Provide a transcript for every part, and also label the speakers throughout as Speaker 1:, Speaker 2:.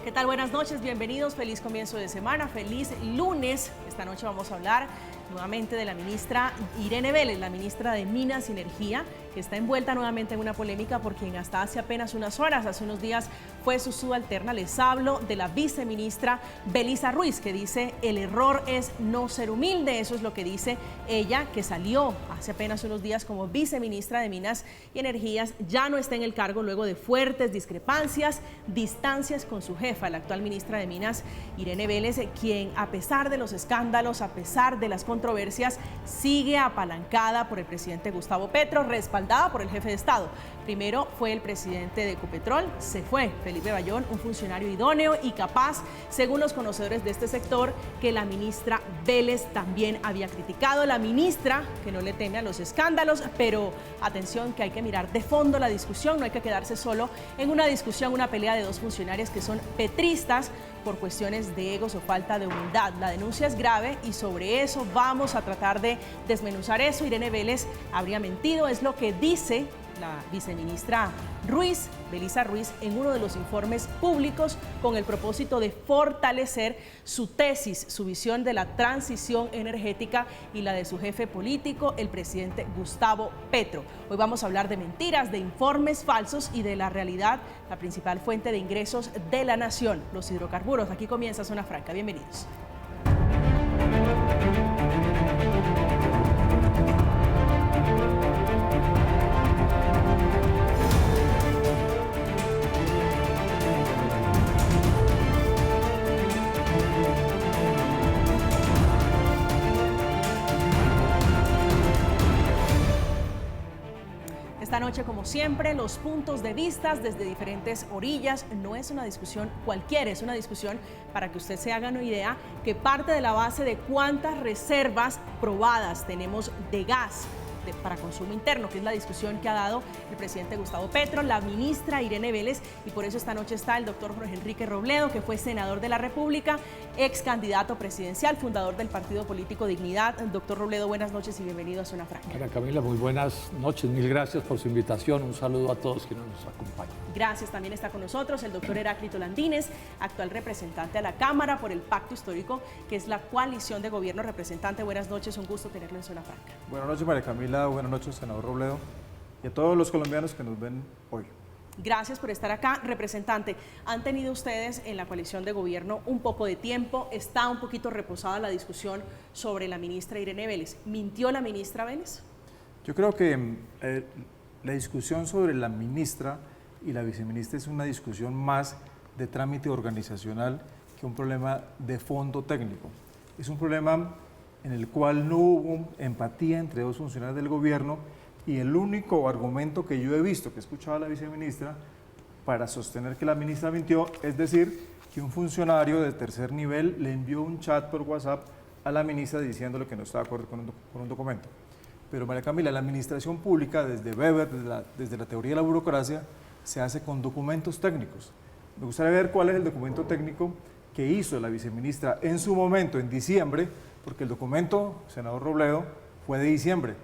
Speaker 1: ¿Qué tal? Buenas noches, bienvenidos, feliz comienzo de semana, feliz lunes. Esta noche vamos a hablar nuevamente de la ministra Irene Vélez, la ministra de Minas y Energía, que está envuelta nuevamente en una polémica por quien hasta hace apenas unas horas, hace unos días, fue su subalterna. Les hablo de la viceministra Belisa Ruiz, que dice el error es no ser humilde. Eso es lo que dice ella, que salió hace apenas unos días como viceministra de Minas y Energías. Ya no está en el cargo luego de fuertes discrepancias, distancias con su jefa, la actual ministra de Minas, Irene Vélez, quien a pesar de los escándalos, a pesar de las controversias, sigue apalancada por el presidente Gustavo Petro, respaldada por el jefe de Estado. Primero fue el presidente de Ecopetrol, se fue Felipe Bayón, un funcionario idóneo y capaz, según los conocedores de este sector, que la ministra Vélez también había criticado. La ministra, que no le teme a los escándalos, pero atención que hay que mirar de fondo la discusión, no hay que quedarse solo en una discusión, una pelea de dos funcionarios que son petristas por cuestiones de egos o falta de humildad. La denuncia es grave y sobre eso vamos a tratar de desmenuzar eso. Irene Vélez habría mentido, es lo que dice la viceministra Ruiz, Belisa Ruiz, en uno de los informes públicos con el propósito de fortalecer su tesis, su visión de la transición energética y la de su jefe político, el presidente Gustavo Petro. Hoy vamos a hablar de mentiras, de informes falsos y de la realidad, la principal fuente de ingresos de la nación, los hidrocarburos. Aquí comienza Zona Franca. Bienvenidos. Esta noche, como siempre, los puntos de vista desde diferentes orillas. No es una discusión cualquiera, es una discusión para que usted se haga una idea que parte de la base de cuántas reservas probadas tenemos de gas para consumo interno, que es la discusión que ha dado el presidente Gustavo Petro, la ministra Irene Vélez, y por eso esta noche está el doctor Jorge Enrique Robledo, que fue senador de la República, ex candidato presidencial, fundador del partido político Dignidad. Doctor Robledo, buenas noches y bienvenido a Zona Franca.
Speaker 2: Ana Camila, muy buenas noches, mil gracias por su invitación, un saludo a todos quienes nos acompañan.
Speaker 1: Gracias, también está con nosotros el doctor Heráclito Landines, actual representante a la Cámara por el Pacto Histórico, que es la coalición de gobierno. Representante, buenas noches, un gusto tenerlo en Zona Franca.
Speaker 3: Buenas noches, María Camila. Buenas noches, senador Robledo, y a todos los colombianos que nos ven hoy.
Speaker 1: Gracias por estar acá. Representante, han tenido ustedes en la coalición de gobierno un poco de tiempo, está un poquito reposada la discusión sobre la ministra Irene Vélez. ¿Mintió la ministra Vélez?
Speaker 3: Yo creo que la discusión sobre la ministra y la viceministra es una discusión más de trámite organizacional que un problema de fondo técnico. Es un problema en el cual no hubo empatía entre dos funcionarios del gobierno, y el único argumento que yo he visto, que he escuchado a la viceministra, para sostener que la ministra mintió, es decir, que un funcionario de tercer nivel le envió un chat por WhatsApp a la ministra diciéndole que no estaba de acuerdo con un documento. Pero María Camila, la administración pública, desde Weber, desde la teoría de la burocracia, se hace con documentos técnicos. Me gustaría ver cuál es el documento técnico que hizo la viceministra en su momento, en diciembre, porque el documento, senador Robledo, fue de diciembre,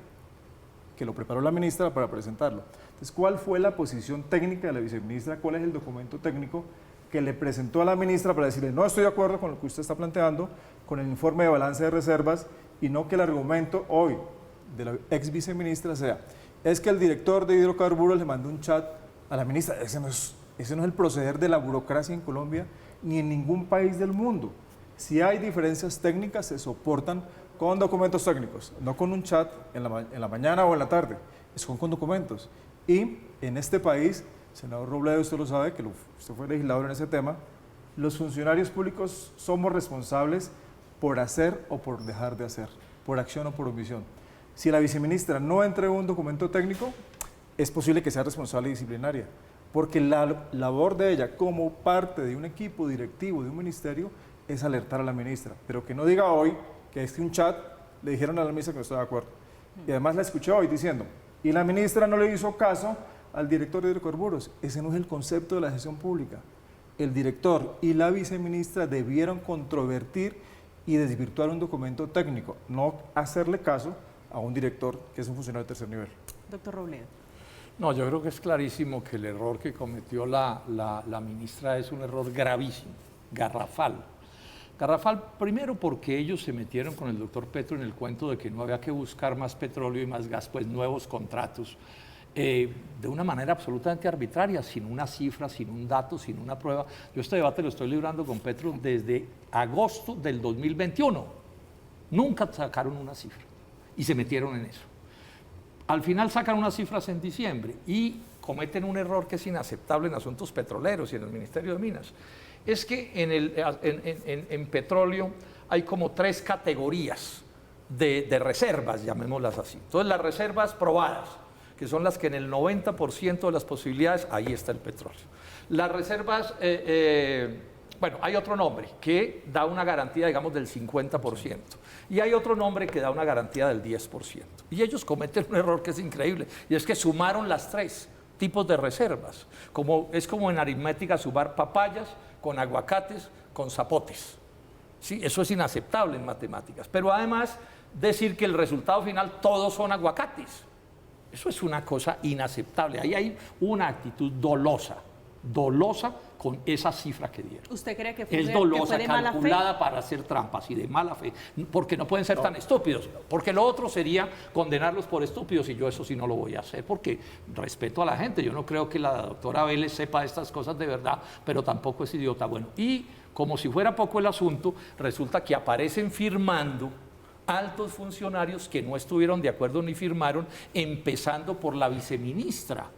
Speaker 3: que lo preparó la ministra para presentarlo. Entonces, ¿cuál fue la posición técnica de la viceministra? ¿Cuál es el documento técnico que le presentó a la ministra para decirle no estoy de acuerdo con lo que usted está planteando, con el informe de balance de reservas, y no que el argumento hoy de la ex viceministra sea es que el director de hidrocarburos le mandó un chat a la ministra? Ese no es el proceder de la burocracia en Colombia ni en ningún país del mundo. Si hay diferencias técnicas, se soportan con documentos técnicos, no con un chat en la mañana o en la tarde, son con documentos. Y en este país, senador Robledo, usted lo sabe, que usted fue legislador en ese tema, los funcionarios públicos somos responsables por hacer o por dejar de hacer, por acción o por omisión. Si la viceministra no entregó un documento técnico, es posible que sea responsable disciplinaria, porque la labor de ella como parte de un equipo directivo de un ministerio es alertar a la ministra, pero que no diga hoy que es que un chat le dijeron a la ministra que no estaba de acuerdo. Y además la escuché hoy diciendo, y la ministra no le hizo caso al director de hidrocarburos. Ese no es el concepto de la gestión pública. El director y la viceministra debieron controvertir y desvirtuar un documento técnico, no hacerle caso a un director que es un funcionario de tercer nivel.
Speaker 1: Doctor Robledo.
Speaker 2: No, yo creo que es clarísimo que el error que cometió la ministra es un error gravísimo, garrafal. Garrafal, primero porque ellos se metieron con el doctor Petro en el cuento de que no había que buscar más petróleo y más gas, pues nuevos contratos, de una manera absolutamente arbitraria, sin una cifra, sin un dato, sin una prueba. Yo este debate lo estoy librando con Petro desde agosto del 2021. Nunca sacaron una cifra y se metieron en eso. Al final sacan unas cifras en diciembre y cometen un error que es inaceptable en asuntos petroleros y en el Ministerio de Minas. Es que en petróleo hay como 3 categorías de reservas, llamémoslas así. Entonces, las reservas probadas, que son las que en el 90% de las posibilidades, ahí está el petróleo. Las reservas, bueno, hay otro nombre que da una garantía, digamos, del 50%. Y hay otro nombre que da una garantía del 10%. Y ellos cometen un error que es increíble, y es que sumaron las 3 tipos de reservas. Es como en aritmética sumar papayas con aguacates, con zapotes. ¿Sí? Eso es inaceptable en matemáticas. Pero además, decir que el resultado final todos son aguacates. Eso es una cosa inaceptable. Ahí hay una actitud dolosa con esa cifra que dieron.
Speaker 1: ¿Usted cree que fue,
Speaker 2: es dolosa,
Speaker 1: que fue de mala
Speaker 2: calculada
Speaker 1: fe?
Speaker 2: para hacer trampas y de mala fe, porque no pueden ser tan estúpidos, porque lo otro sería condenarlos por estúpidos y yo eso sí no lo voy a hacer, porque respeto a la gente, yo no creo que la doctora Vélez sepa estas cosas de verdad, pero tampoco es idiota. Bueno, y como si fuera poco el asunto, resulta que aparecen firmando altos funcionarios que no estuvieron de acuerdo ni firmaron, empezando por la viceministra,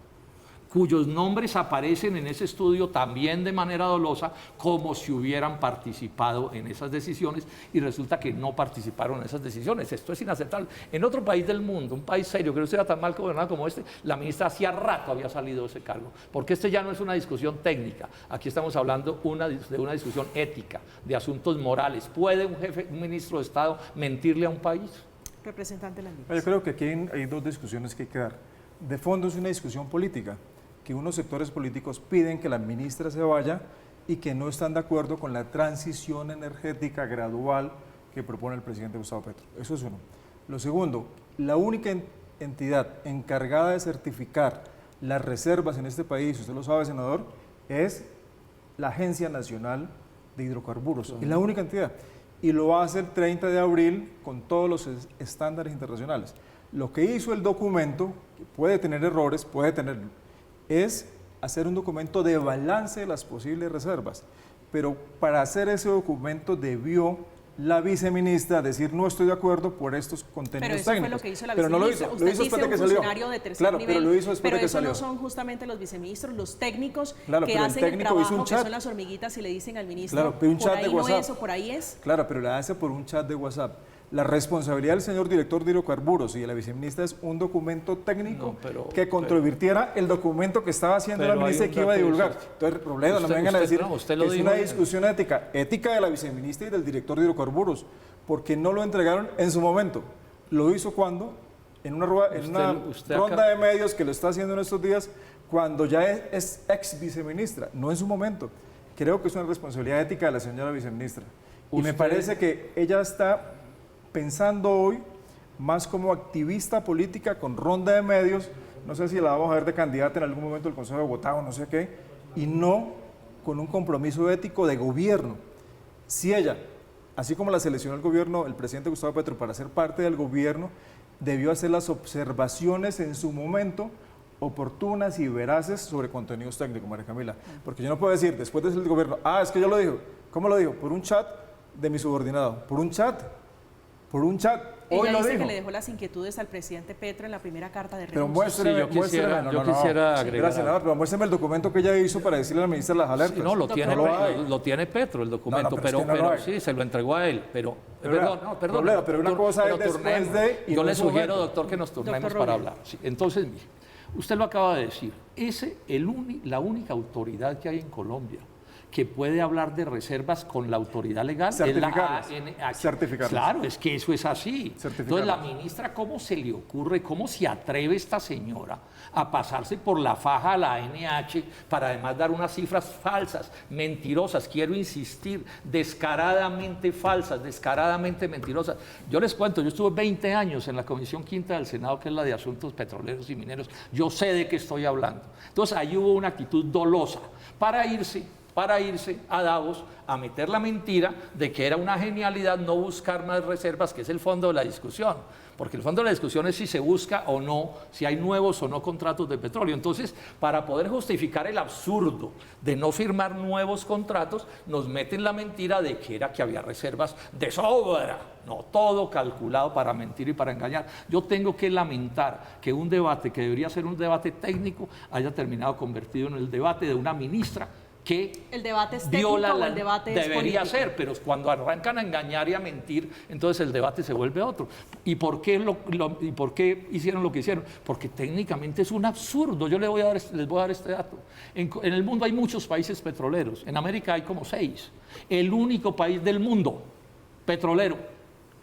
Speaker 2: cuyos nombres aparecen en ese estudio también de manera dolosa, como si hubieran participado en esas decisiones, y resulta que no participaron en esas decisiones. Esto es inaceptable. En otro país del mundo, un país serio, que no sea tan mal gobernado como este, la ministra hacía rato había salido de ese cargo, porque este ya no es una discusión técnica, aquí estamos hablando de una discusión ética, de asuntos morales. ¿Puede un ministro de Estado mentirle a un país?
Speaker 1: Representante Landines.
Speaker 3: Yo creo que aquí hay 2 discusiones que hay que dar. De fondo es una discusión política, que unos sectores políticos piden que la ministra se vaya y que no están de acuerdo con la transición energética gradual que propone el presidente Gustavo Petro. Eso es uno. Lo segundo, la única entidad encargada de certificar las reservas en este país, usted lo sabe, senador, es la Agencia Nacional de Hidrocarburos. Es la única entidad. Y lo va a hacer el 30 de abril con todos los estándares internacionales. Lo que hizo el documento, que puede tener errores, es hacer un documento de balance de las posibles reservas. Pero para hacer ese documento debió la viceministra decir no estoy de acuerdo por estos contenidos técnicos.
Speaker 1: Pero eso fue lo que hizo la
Speaker 3: pero
Speaker 1: viceministra.
Speaker 3: no lo hizo,
Speaker 1: Usted
Speaker 3: lo hizo después de que salió.
Speaker 1: Funcionario de tercer
Speaker 3: claro,
Speaker 1: nivel,
Speaker 3: pero lo hizo después de que salió.
Speaker 1: Pero eso no son justamente los viceministros, los técnicos
Speaker 3: claro,
Speaker 1: que
Speaker 3: pero
Speaker 1: hacen el
Speaker 3: técnico hizo
Speaker 1: trabajo,
Speaker 3: un chat.
Speaker 1: que son las hormiguitas y le dicen al ministro,
Speaker 3: Claro, pero un
Speaker 1: por
Speaker 3: chat
Speaker 1: ahí
Speaker 3: de
Speaker 1: no
Speaker 3: WhatsApp.
Speaker 1: es o por ahí es.
Speaker 3: Claro, pero la hace por un chat de WhatsApp. La responsabilidad del señor director de Hidrocarburos y de la viceministra es un documento técnico que controvirtiera el documento que estaba haciendo la ministra que iba a divulgar. Entonces, Robledo, no me vengan a decir que es una discusión ética de la viceministra y del director de Hidrocarburos, porque no lo entregaron en su momento. Lo hizo cuando, en una ronda de medios que lo está haciendo en estos días, cuando ya es ex viceministra, no en su momento. Creo que es una responsabilidad ética de la señora viceministra. Y me parece que ella está pensando hoy más como activista política con ronda de medios, no sé si la vamos a ver de candidata en algún momento del Consejo de Bogotá o no sé qué, y no con un compromiso ético de gobierno. Si ella, así como la seleccionó el gobierno, el presidente Gustavo Petro, para ser parte del gobierno, debió hacer las observaciones en su momento oportunas y veraces sobre contenidos técnicos, María Camila. Porque yo no puedo decir, después de ser el gobierno, es que yo lo dijo. ¿Cómo lo dijo? Por un chat de mi subordinado. Por un chat. Hoy
Speaker 1: Ella
Speaker 3: lo
Speaker 1: dice
Speaker 3: dijo.
Speaker 1: que le dejó las inquietudes al presidente Petro en la primera carta de
Speaker 3: Pero
Speaker 1: renuncia.
Speaker 3: muéstreme,
Speaker 2: yo quisiera agregar.
Speaker 3: Gracias, senador, pero muéstreme el documento que ella hizo para decirle a la ministra las alertas.
Speaker 2: Sí, no, lo tiene Petro el documento, pero sí, se lo entregó a él. Pero
Speaker 3: una cosa es después de...
Speaker 2: Yo le sugiero, doctor, que nos turnemos para hablar. Sí, entonces, mire, usted lo acaba de decir, la única autoridad que hay en Colombia que puede hablar de reservas con la autoridad legal.
Speaker 3: Certificarlas.
Speaker 2: Es la ANH.
Speaker 3: Certificarlas.
Speaker 2: Claro, es que eso es así. Entonces la ministra, ¿cómo se le ocurre, cómo se atreve esta señora a pasarse por la faja a la ANH para además dar unas cifras falsas, mentirosas, quiero insistir, descaradamente falsas, descaradamente mentirosas? Yo les cuento, yo estuve 20 años en la Comisión Quinta del Senado, que es la de Asuntos Petroleros y Mineros. Yo sé de qué estoy hablando. Entonces ahí hubo una actitud dolosa para irse a Davos a meter la mentira de que era una genialidad no buscar más reservas, que es el fondo de la discusión. Porque el fondo de la discusión es si se busca o no, si hay nuevos o no contratos de petróleo. Entonces, para poder justificar el absurdo de no firmar nuevos contratos, nos meten la mentira de que era que había reservas de sobra. No, todo calculado para mentir y para engañar. Yo tengo que lamentar que un debate que debería ser un debate técnico haya terminado convertido en el debate de una ministra que
Speaker 1: el debate es técnico o el debate es
Speaker 2: debería
Speaker 1: político.
Speaker 2: ser, pero cuando arrancan a engañar y a mentir, entonces el debate se vuelve otro. ¿Y por qué, y por qué hicieron lo que hicieron? Porque técnicamente es un absurdo. Yo les voy a dar este dato. En el mundo hay muchos países petroleros. En América hay como 6. El único país del mundo petrolero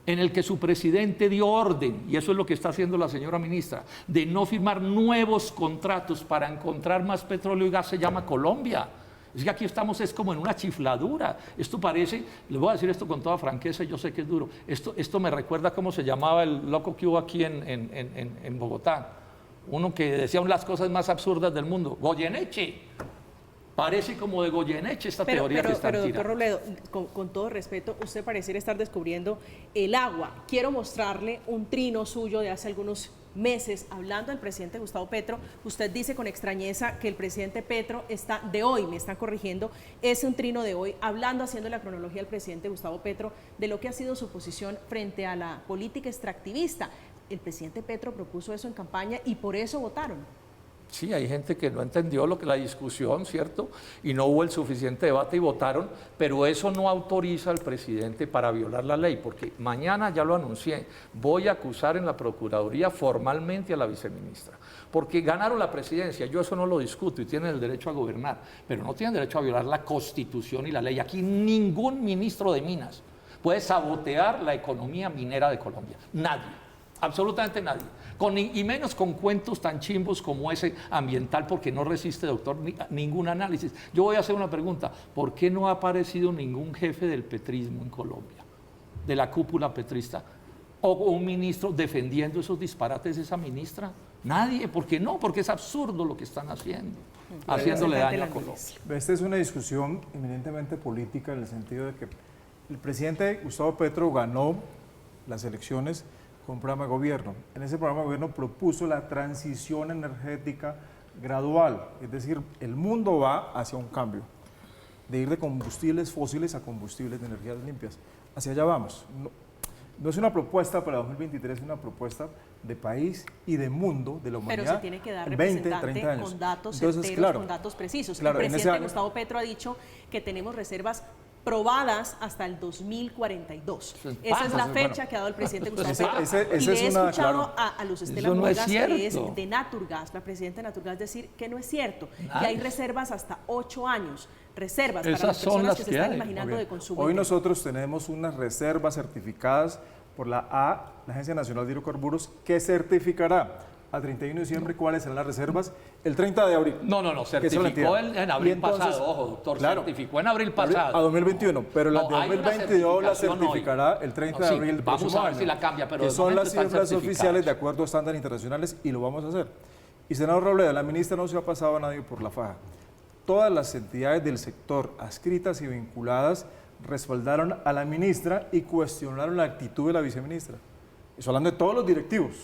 Speaker 2: en el que su presidente dio orden, y eso es lo que está haciendo la señora ministra, de no firmar nuevos contratos para encontrar más petróleo y gas, se llama Colombia. Es que aquí estamos, es como en una chifladura. Esto parece, les voy a decir esto con toda franqueza, yo sé que es duro, esto me recuerda cómo se llamaba el loco que hubo aquí en Bogotá, uno que decía las cosas más absurdas del mundo, Goyeneche. Parece como de Goyeneche esta teoría que están tirando.
Speaker 1: Doctor Robledo, con todo respeto, usted pareciera estar descubriendo el agua. Quiero mostrarle un trino suyo de hace algunos meses, hablando del presidente Gustavo Petro. Usted dice con extrañeza que el presidente Petro está de hoy, me están corrigiendo, es un trino de hoy, hablando, haciendo la cronología del presidente Gustavo Petro de lo que ha sido su posición frente a la política extractivista. El presidente Petro propuso eso en campaña y por eso votaron.
Speaker 2: Sí, hay gente que no entendió la discusión, ¿cierto? Y no hubo el suficiente debate y votaron, pero eso no autoriza al presidente para violar la ley, porque mañana, ya lo anuncié, voy a acusar en la Procuraduría formalmente a la viceministra, porque ganaron la presidencia, yo eso no lo discuto y tienen el derecho a gobernar, pero no tienen derecho a violar la Constitución y la ley. Aquí ningún ministro de Minas puede sabotear la economía minera de Colombia, nadie. Absolutamente nadie, y menos con cuentos tan chimbos como ese ambiental, porque no resiste, doctor, ningún análisis. Yo voy a hacer una pregunta: ¿por qué no ha aparecido ningún jefe del petrismo en Colombia, de la cúpula petrista, o un ministro defendiendo esos disparates de esa ministra? Nadie. ¿Por qué no? Porque es absurdo lo que están haciendo, haciéndole daño a Colombia.
Speaker 3: Esta es una discusión eminentemente política, en el sentido de que el presidente Gustavo Petro ganó las elecciones con un programa de gobierno. En ese programa de gobierno propuso la transición energética gradual, es decir, el mundo va hacia un cambio, de ir de combustibles fósiles a combustibles de energías limpias. Hacia allá vamos. No es una propuesta para 2023, es una propuesta de país y de mundo, de la humanidad.
Speaker 1: Pero se tiene que dar
Speaker 3: 20,
Speaker 1: representante
Speaker 3: 30 años.
Speaker 1: con datos
Speaker 3: Entonces,
Speaker 1: certeros,
Speaker 3: claro,
Speaker 1: con datos precisos.
Speaker 3: claro,
Speaker 1: el presidente Gustavo Petro ha dicho que tenemos reservas probadas hasta el 2042. Esa es la fecha que ha dado el presidente Gustavo Petro. Y le he escuchado a Luz Estela Murgas, que es de Naturgas, la presidenta de Naturgas, decir que no es cierto, que hay reservas hasta 8 años, reservas para las personas que se están imaginando de consumo.
Speaker 3: Hoy nosotros tenemos unas reservas certificadas por la Agencia Nacional de Hidrocarburos, que certificará a 31 de diciembre cuáles serán las reservas el 30 de abril.
Speaker 2: No, certificó en abril pasado, ojo, doctor,
Speaker 3: claro,
Speaker 2: certificó en abril pasado.
Speaker 3: A 2021, pero las de 2022 las certificará el 30 de abril.
Speaker 2: Vamos a ver si la cambia, pero
Speaker 3: que son las cifras oficiales de acuerdo a estándares internacionales y lo vamos a hacer. Y senador Robledo, la ministra no se ha pasado a nadie por la faja. Todas las entidades del sector adscritas y vinculadas respaldaron a la ministra y cuestionaron la actitud de la viceministra. Estoy hablando de todos los directivos,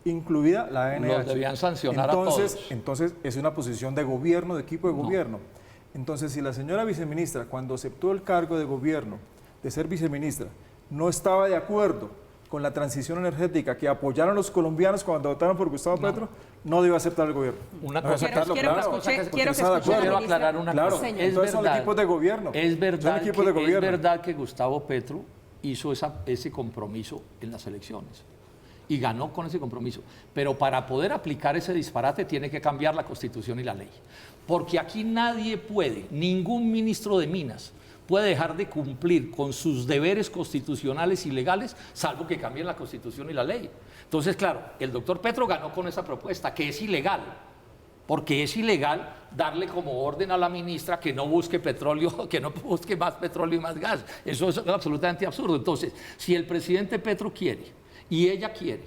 Speaker 3: incluida la ANH.
Speaker 2: Los debían sancionar a todos.
Speaker 3: Entonces, es una posición de gobierno, de equipo de gobierno. Entonces, si la señora viceministra, cuando aceptó el cargo de gobierno, de ser viceministra, no estaba de acuerdo con la transición energética que apoyaron los colombianos cuando votaron por Gustavo Petro, no debe aceptar el gobierno.
Speaker 2: Una cosa,
Speaker 1: quiero
Speaker 2: aclarar una cosa.
Speaker 3: Entonces son equipos de gobierno.
Speaker 2: Es verdad que Gustavo Petro hizo ese compromiso en las elecciones y ganó con ese compromiso, pero para poder aplicar ese disparate tiene que cambiar la Constitución y la ley. porque aquí nadie puede, ningún ministro de Minas puede dejar de cumplir con sus deberes constitucionales y legales, salvo que cambien la Constitución y la ley. Entonces, claro, el doctor Petro ganó con esa propuesta, que es ilegal, porque es ilegal darle como orden a la ministra que no busque petróleo, que no busque más petróleo y más gas. Eso es absolutamente absurdo. Entonces, si el presidente Petro quiere y ella quiere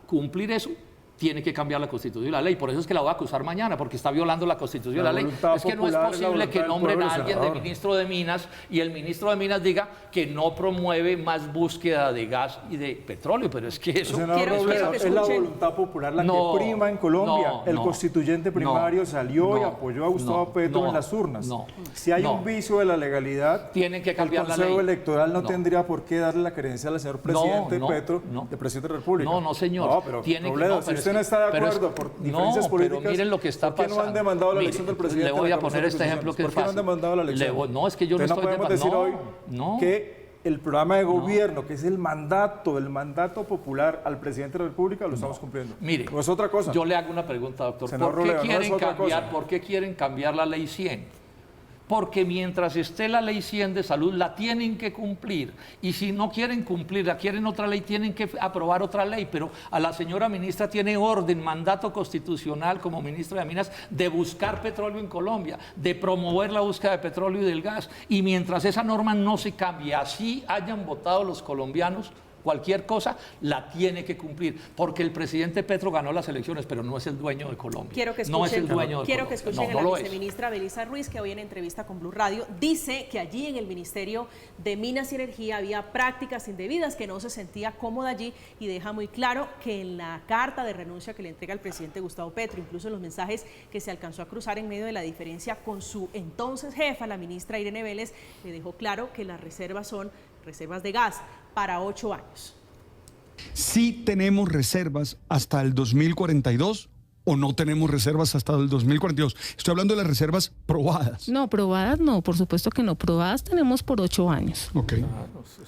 Speaker 2: cumplir eso, tiene que cambiar la Constitución y la ley. Por eso es que la voy a acusar mañana, porque está violando la Constitución y la ley. Es que no es posible que nombren a alguien de ministro de Minas y el ministro de Minas diga que no promueve más búsqueda de gas y de petróleo. Pero es que eso...
Speaker 3: Es la voluntad popular la que prima en Colombia. El constituyente primario salió y apoyó a Gustavo Petro en las urnas. Si hay un vicio de la legalidad,
Speaker 2: tienen que cambiar la ley.
Speaker 3: El Consejo Electoral no tendría por qué darle la credencial al señor presidente Petro, de presidente de la República.
Speaker 2: No, señor.
Speaker 3: No, pero si usted no está de acuerdo por diferencias políticas,
Speaker 2: pero miren lo que está pasando.
Speaker 3: ¿Por qué no han demandado la elección del presidente?
Speaker 2: Le voy a poner este ejemplo que es fácil.
Speaker 3: ¿Por qué no han demandado la elección?
Speaker 2: No, es que yo no estoy
Speaker 3: demandando. No podemos decir hoy que el programa de gobierno, que es el mandato popular al presidente de la República, lo estamos cumpliendo.
Speaker 2: Mire,
Speaker 3: no es otra cosa.
Speaker 2: Yo le hago una pregunta, doctor. ¿Por qué quieren cambiar la ley 100? Porque mientras esté la ley 100 de salud, la tienen que cumplir. Y si no quieren cumplirla, quieren otra ley, tienen que aprobar otra ley. Pero a la señora ministra tiene orden, mandato constitucional como ministra de Minas, de buscar petróleo en Colombia, de promover la búsqueda de petróleo y del gas. Y mientras esa norma no se cambie, así hayan votado los colombianos, cualquier cosa la tiene que cumplir, porque el presidente Petro ganó las elecciones, pero no es el dueño de Colombia.
Speaker 1: Quiero que escuchen a la viceministra Belisa Ruiz, que hoy en entrevista con Blue Radio dice que allí en el Ministerio de Minas y Energía había prácticas indebidas, que no se sentía cómoda allí, y deja muy claro que en la carta de renuncia que le entrega el presidente Gustavo Petro, incluso en los mensajes que se alcanzó a cruzar en medio de la diferencia con su entonces jefa, la ministra Irene Vélez, le dejó claro que las reservas son reservas de gas para 8 años.
Speaker 4: ¿Sí tenemos reservas hasta el 2042 o no tenemos reservas hasta el 2042? Estoy hablando de las reservas probadas.
Speaker 5: No, probadas no, por supuesto que no. Probadas tenemos por 8 años.
Speaker 4: Ok.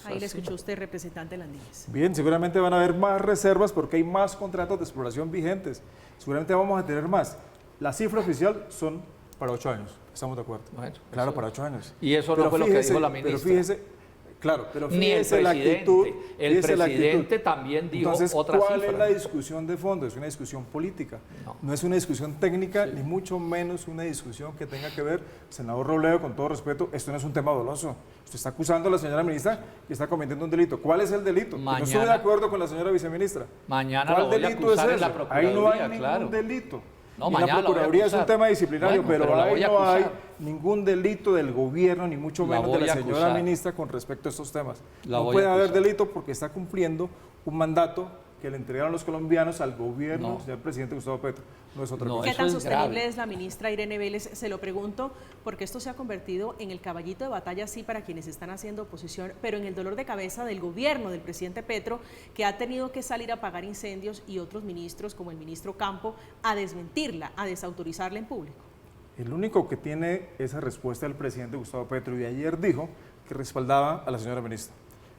Speaker 1: Ahí le escuchó usted, representante Landines.
Speaker 3: Bien, seguramente van a haber más reservas porque hay más contratos de exploración vigentes. Seguramente vamos a tener más. La cifra oficial son para 8 años. ¿Estamos de acuerdo?
Speaker 2: Bueno,
Speaker 3: claro, para 8 años.
Speaker 2: Y eso no fue lo que dijo la ministra.
Speaker 3: Pero fíjese... Claro, pero
Speaker 2: ni el presidente. El presidente también dijo otra cifra.
Speaker 3: ¿Cuál es la discusión de fondo? Es una discusión política. No es una discusión técnica, ni mucho menos una discusión que tenga que ver, senador Robledo, con todo respeto, esto no es un tema doloso. Usted está acusando a la señora ministra que está cometiendo un delito. ¿Cuál es el delito? No estoy de acuerdo con la señora viceministra.
Speaker 2: Mañana lo voy a acusar en la Procuraduría.
Speaker 3: Ahí no hay ningún delito.
Speaker 2: No,
Speaker 3: y la Procuraduría es un tema disciplinario, pero ahí no hay ningún delito del gobierno, ni mucho menos de la señora ministra con respecto a estos temas. No puede haber delito porque está cumpliendo un mandato que le entregaron los colombianos al gobierno del presidente Gustavo Petro. No es otra cosa.
Speaker 1: ¿Qué tan sostenible es la ministra Irene Vélez? Se lo pregunto porque esto se ha convertido en el caballito de batalla, sí, para quienes están haciendo oposición, pero en el dolor de cabeza del gobierno, del presidente Petro, que ha tenido que salir a apagar incendios, y otros ministros, como el ministro Campo, a desmentirla, a desautorizarla en público.
Speaker 3: El único que tiene esa respuesta es el presidente Gustavo Petro, y ayer dijo que respaldaba a la señora ministra.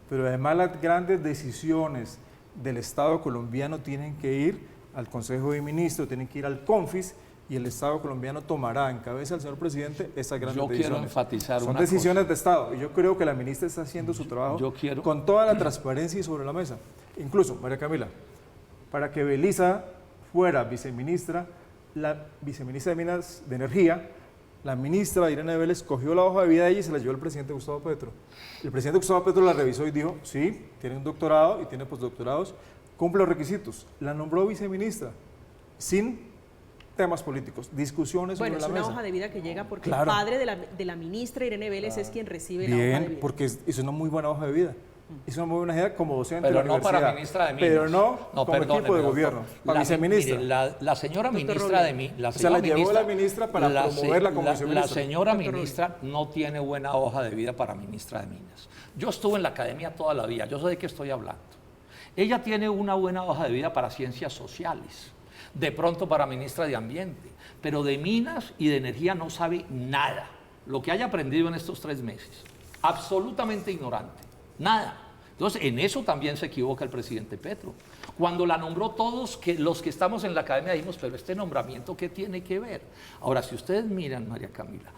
Speaker 3: Pero además las grandes decisiones del Estado colombiano tienen que ir al Consejo de Ministros, tienen que ir al CONFIS, y el Estado colombiano tomará en cabeza al señor presidente esas grandes decisiones.
Speaker 2: Yo quiero enfatizar
Speaker 3: Son decisiones de Estado, y yo creo que la ministra está haciendo su trabajo con toda la transparencia y sobre la mesa. Incluso, María Camila, para que Belisa fuera viceministra, la viceministra de Minas de Energía, la ministra Irene Vélez cogió la hoja de vida de ella y se la llevó al presidente Gustavo Petro. El presidente Gustavo Petro la revisó y dijo, sí, tiene un doctorado y tiene postdoctorados, cumple los requisitos. La nombró viceministra, sin temas políticos, discusiones sobre la mesa.
Speaker 1: Bueno, es una hoja de vida que llega porque el padre de la ministra Irene Vélez es quien recibe la hoja de vida.
Speaker 3: Bien, porque es una muy buena hoja de vida. Es una muy buena idea como docente
Speaker 2: pero
Speaker 3: de la universidad.
Speaker 2: Pero no para ministra de Minas.
Speaker 3: Pero no como equipo de gobierno, para viceministra.
Speaker 2: Mire, la señora ministra de mí, la
Speaker 3: llevó la ministra para promoverla como viceministra.
Speaker 2: La señora ministra no tiene buena hoja de vida para ministra de Minas. Yo estuve en la academia toda la vida, yo sé de qué estoy hablando. Ella tiene una buena hoja de vida para ciencias sociales, de pronto para ministra de Ambiente, pero de Minas y de Energía no sabe nada. Lo que haya aprendido en estos 3 meses, absolutamente ignorante. Nada. Entonces, en eso también se equivoca el presidente Petro. Cuando la nombró todos, los que estamos en la academia dijimos, pero este nombramiento, ¿qué tiene que ver? Ahora, si ustedes miran, María Camila,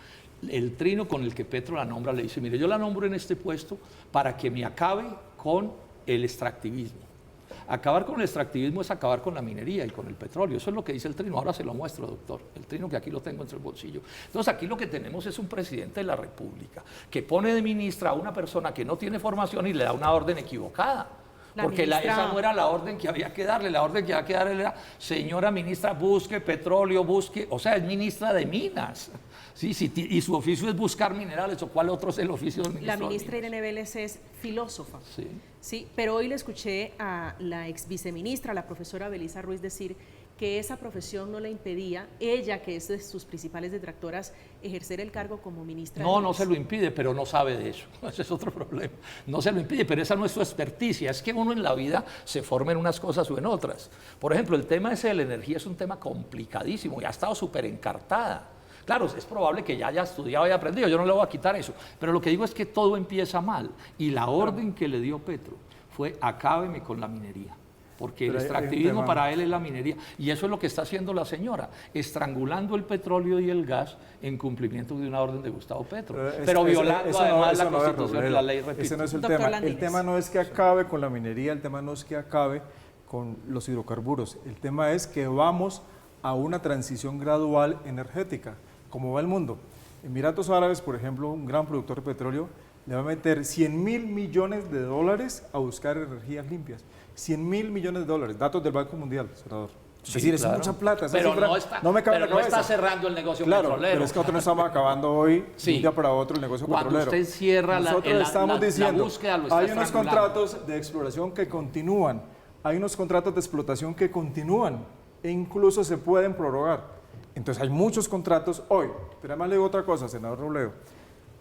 Speaker 2: el trino con el que Petro la nombra, le dice, mire, yo la nombro en este puesto para que me acabe con el extractivismo. Acabar con el extractivismo es acabar con la minería y con el petróleo. Eso es lo que dice el trino. Ahora se lo muestro, doctor. El trino que aquí lo tengo entre el bolsillo. Entonces aquí lo que tenemos es un presidente de la República que pone de ministra a una persona que no tiene formación y le da una orden equivocada. Porque esa no era la orden que había que darle. La orden que había que darle era, señora ministra, busque petróleo, busque... O sea, es ministra de Minas. Sí, sí, y su oficio es buscar minerales. ¿O cuál otro es el oficio del ministro?
Speaker 1: La ministra Irene Vélez es filósofa.
Speaker 2: Sí.
Speaker 1: Sí, pero hoy le escuché a la ex viceministra, la profesora Belisa Ruiz, decir que esa profesión no le impedía, ella, que es de sus principales detractoras, ejercer el cargo como ministra.
Speaker 2: No se lo impide, pero no sabe de eso. Ese es otro problema. No se lo impide, pero esa no es su experticia. Es que uno en la vida se forma en unas cosas o en otras. Por ejemplo, el tema ese de la energía es un tema complicadísimo y ha estado súper encartada. Claro, es probable que ya haya estudiado y aprendido, yo no le voy a quitar eso, pero lo que digo es que todo empieza mal y la orden que le dio Petro fue acábeme con la minería, porque el extractivismo para él es la minería y eso es lo que está haciendo la señora, estrangulando el petróleo y el gas en cumplimiento de una orden de Gustavo Petro, pero violando además la Constitución y la ley, repito.
Speaker 3: Ese no es el tema. El tema no es que acabe con la minería, el tema no es que acabe con los hidrocarburos, el tema es que vamos a una transición gradual energética. ¿Cómo va el mundo? Emiratos Árabes, por ejemplo, un gran productor de petróleo, le va a meter 100.000 millones de dólares a buscar energías limpias. 100.000 millones de dólares, datos del Banco Mundial, senador.
Speaker 2: Sí,
Speaker 3: es decir,
Speaker 2: claro.
Speaker 3: Es mucha plata. Esa
Speaker 2: pero
Speaker 3: cifra
Speaker 2: no
Speaker 3: me cabe en la cabeza.
Speaker 2: Está cerrando el negocio
Speaker 3: petrolero. Pero es que nosotros no estamos acabando hoy,
Speaker 2: sí,
Speaker 3: de un día para otro, el negocio
Speaker 2: cuando
Speaker 3: petrolero.
Speaker 2: Nosotros cierra
Speaker 3: estamos diciendo,
Speaker 2: la búsqueda, lo está
Speaker 3: hay unos contratos de exploración que continúan, hay unos contratos de explotación que continúan e incluso se pueden prorrogar. Entonces hay muchos contratos hoy, pero además le digo otra cosa, senador Robledo.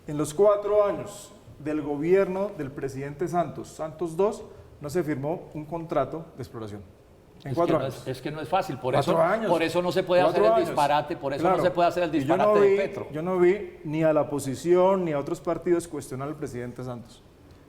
Speaker 3: En los 4 años del gobierno del presidente Santos, Santos II, no se firmó un contrato de exploración. En 4 años.
Speaker 2: Es que no es fácil, por eso no se puede
Speaker 3: 4
Speaker 2: hacer el
Speaker 3: años.
Speaker 2: disparate, por eso
Speaker 3: Claro.
Speaker 2: no se puede hacer el disparate de Petro.
Speaker 3: Yo no vi ni a la oposición ni a otros partidos cuestionar al presidente Santos.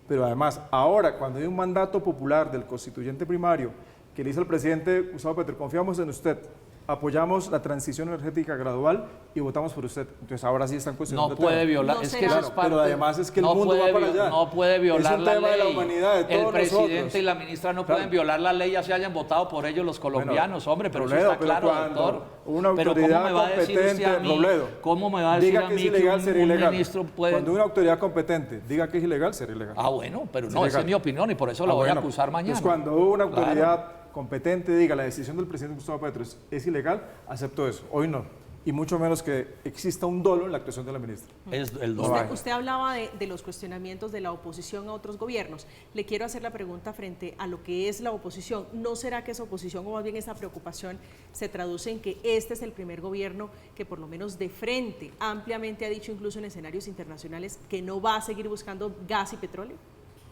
Speaker 3: Pero además, ahora, cuando hay un mandato popular del constituyente primario que le dice al presidente Gustavo Petro, confiamos en usted, apoyamos la transición energética gradual y votamos por usted. Entonces ahora sí están cuestionando.
Speaker 2: No puede violar,
Speaker 1: no
Speaker 2: es que eso es parte,
Speaker 3: pero además es que el mundo va para allá.
Speaker 2: No puede violar
Speaker 3: es un
Speaker 2: la
Speaker 3: tema
Speaker 2: ley.
Speaker 3: De la humanidad, de todos
Speaker 2: el presidente
Speaker 3: nosotros.
Speaker 2: y la ministra no pueden violar la ley, ya se hayan votado por ellos los colombianos, hombre, pero eso está claro, doctor.
Speaker 3: Una
Speaker 2: pero
Speaker 3: autoridad
Speaker 2: ¿cómo me va a decir usted a mí,
Speaker 3: Robledo,
Speaker 2: ¿cómo me va a decir
Speaker 3: diga
Speaker 2: a
Speaker 3: que
Speaker 2: mí
Speaker 3: es ilegal,
Speaker 2: que un ministro puede?
Speaker 3: Cuando una autoridad competente diga que es ilegal, será ilegal.
Speaker 2: Ah, bueno, pero no, esa es mi opinión y por eso la voy a acusar mañana.
Speaker 3: Pues cuando una autoridad competente diga la decisión del presidente Gustavo Petro es ilegal, acepto eso. Hoy no. Y mucho menos que exista un dolo en la actuación de la ministra.
Speaker 2: Es el dolo.
Speaker 1: Usted hablaba de los cuestionamientos de la oposición a otros gobiernos. Le quiero hacer la pregunta frente a lo que es la oposición. ¿No será que esa oposición o más bien esa preocupación se traduce en que este es el primer gobierno que por lo menos de frente ampliamente ha dicho incluso en escenarios internacionales que no va a seguir buscando gas y petróleo?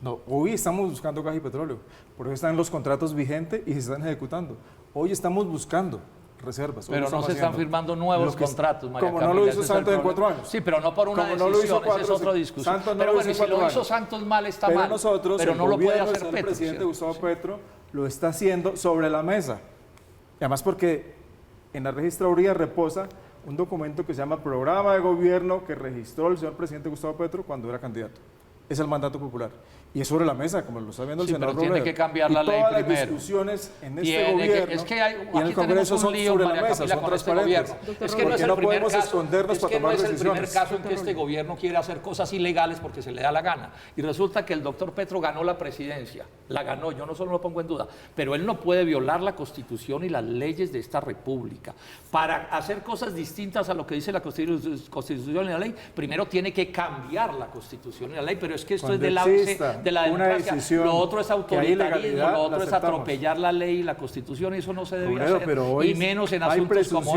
Speaker 3: No, hoy estamos buscando gas y petróleo, por eso están los contratos vigentes y se están ejecutando. Hoy estamos buscando reservas.
Speaker 2: Pero no se están firmando nuevos contratos, María
Speaker 3: Como
Speaker 2: Camila,
Speaker 3: no lo hizo Santos en 4 años.
Speaker 2: Sí, pero no por una decisión, esa es otra discusión.
Speaker 3: Santos no
Speaker 2: pero
Speaker 3: lo
Speaker 2: bueno,
Speaker 3: hizo
Speaker 2: si lo hizo Santos mal, está mal.
Speaker 3: Nosotros,
Speaker 2: pero no lo puede hacer
Speaker 3: el
Speaker 2: Petro.
Speaker 3: presidente Gustavo Petro lo está haciendo sobre la mesa. Y además porque en la registraduría reposa un documento que se llama Programa de Gobierno que registró el señor presidente Gustavo Petro cuando era candidato. Es el mandato popular. Y es sobre la mesa, como lo está viendo el senador
Speaker 2: Robledo. Tiene que cambiar la ley primero.
Speaker 3: Todas las discusiones en este gobierno
Speaker 2: es que
Speaker 3: y en el Congreso son sobre la mesa, son transparentes.
Speaker 2: Es que no es el primer caso,
Speaker 3: es que no es el primer
Speaker 2: caso en que este gobierno quiere hacer cosas ilegales porque se le da la gana. Y resulta que el doctor Petro ganó la presidencia. La ganó, yo no solo lo pongo en duda. Pero él no puede violar la Constitución y las leyes de esta república. Para hacer cosas distintas a lo que dice la Constitución y la ley, primero tiene que cambiar la Constitución y la ley. Pero es que esto es del ABC de la democracia. Lo otro es autoritarismo, lo otro es atropellar la ley y la Constitución, y eso no se debía hacer,
Speaker 3: pero hoy
Speaker 2: y menos en asuntos como este.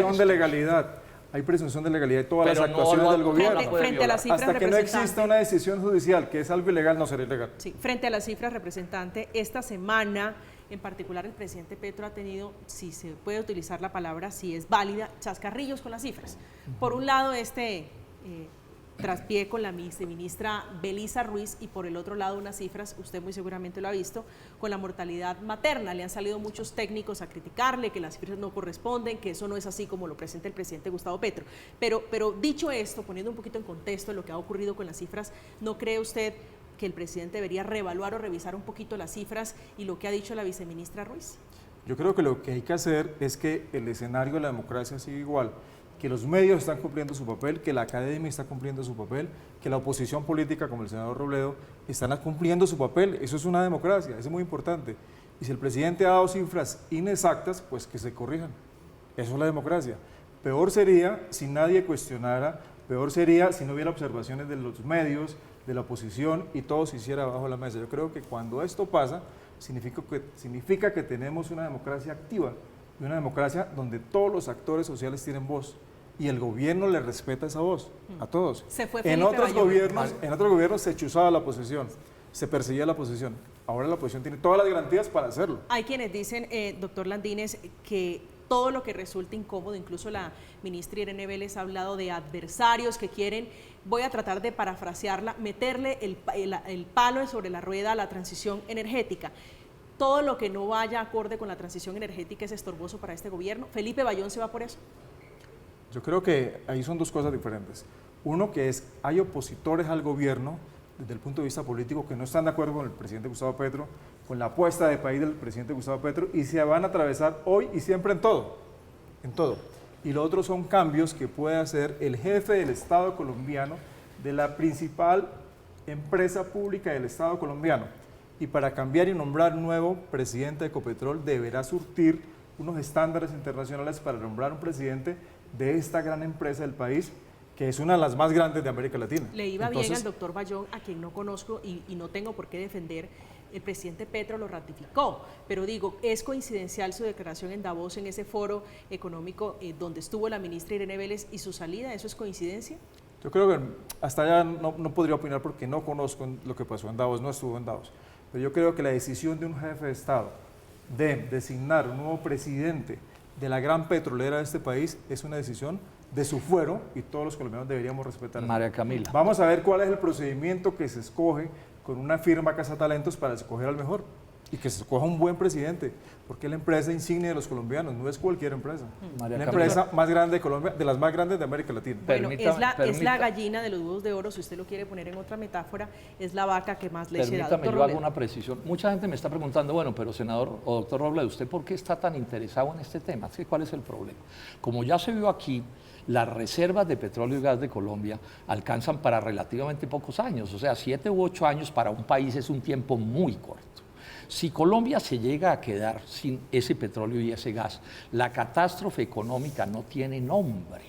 Speaker 3: Hay presunción de legalidad de todas las actuaciones del gobierno.
Speaker 1: Frente a las cifras,
Speaker 3: hasta que no exista una decisión judicial que es algo ilegal, no será ilegal.
Speaker 1: Sí, frente a las cifras, representante, esta semana en particular el presidente Petro ha tenido, si se puede utilizar la palabra, si es válida, chascarrillos con las cifras. Por un lado, traspié con la viceministra Belisa Ruiz y por el otro lado unas cifras, usted muy seguramente lo ha visto, con la mortalidad materna. Le han salido muchos técnicos a criticarle que las cifras no corresponden, que eso no es así como lo presenta el presidente Gustavo Petro. Pero dicho esto, poniendo un poquito en contexto lo que ha ocurrido con las cifras, ¿no cree usted que el presidente debería reevaluar o revisar un poquito las cifras y lo que ha dicho la viceministra Ruiz?
Speaker 3: Yo creo que lo que hay que hacer es que el escenario de la democracia siga igual, que los medios están cumpliendo su papel, que la academia está cumpliendo su papel, que la oposición política, como el senador Robledo, están cumpliendo su papel. Eso es una democracia, eso es muy importante. Y si el presidente ha dado cifras inexactas, pues que se corrijan. Eso es la democracia. Peor sería si nadie cuestionara, peor sería si no hubiera observaciones de los medios, de la oposición y todo se hiciera bajo la mesa. Yo creo que cuando esto pasa, significa que tenemos una democracia activa y una democracia donde todos los actores sociales tienen voz y el gobierno le respeta esa voz a todos.
Speaker 1: Se fue
Speaker 3: en otros
Speaker 1: Bayón.
Speaker 3: gobiernos se chuzaba la oposición, se perseguía la oposición. Ahora la oposición tiene todas las garantías para hacerlo.
Speaker 1: Hay quienes dicen, doctor Landines, que todo lo que resulta incómodo, incluso la ministra Irene Vélez ha hablado de adversarios que quieren, voy a tratar de parafrasearla, meterle el palo sobre la rueda a la transición energética. Todo lo que no vaya acorde con la transición energética es estorboso para este gobierno. ¿Felipe Bayón se va por eso?
Speaker 3: Yo creo que ahí son dos cosas diferentes. Uno que es, hay opositores al gobierno desde el punto de vista político que no están de acuerdo con el presidente Gustavo Petro, con la apuesta de país del presidente Gustavo Petro y se van a atravesar hoy y siempre en todo, en todo. Y lo otro son cambios que puede hacer el jefe del Estado colombiano, de la principal empresa pública del Estado colombiano. Y para cambiar y nombrar nuevo presidente de Ecopetrol deberá surtir unos estándares internacionales para nombrar un presidente de esta gran empresa del país, que es una de las más grandes de América Latina.
Speaker 1: Le iba bien al doctor Bayón, a quien no conozco y no tengo por qué defender. El presidente Petro lo ratificó, pero digo, ¿es coincidencial su declaración en Davos, en ese foro económico donde estuvo la ministra Irene Vélez y su salida? ¿Eso es coincidencia?
Speaker 3: Yo creo que hasta allá no podría opinar porque no conozco lo que pasó en Davos, no estuvo en Davos. Pero yo creo que la decisión de un jefe de Estado de designar un nuevo presidente de la gran petrolera de este país es una decisión de su fuero y todos los colombianos deberíamos respetar.
Speaker 2: María Camila.
Speaker 3: Vamos a ver cuál es el procedimiento que se escoge con una firma Cazatalentos para escoger al mejor y que se escoja un buen presidente, porque es la empresa insignia de los colombianos, no es cualquier empresa.
Speaker 2: María
Speaker 3: la
Speaker 2: Camila.
Speaker 3: empresa más grande de Colombia, de las más grandes de América Latina.
Speaker 1: Bueno, es la gallina de los huevos de oro, si usted lo quiere poner en otra metáfora, es la vaca que más leche da.
Speaker 2: Permítame, yo hago una precisión. Mucha gente me está preguntando, bueno, pero senador o doctor Robledo, ¿usted por qué está tan interesado en este tema? ¿Cuál es el problema? Como ya se vio aquí, las reservas de petróleo y gas de Colombia alcanzan para relativamente pocos años, o sea, 7 u 8 años para un país es un tiempo muy corto. Si Colombia se llega a quedar sin ese petróleo y ese gas, la catástrofe económica no tiene nombre,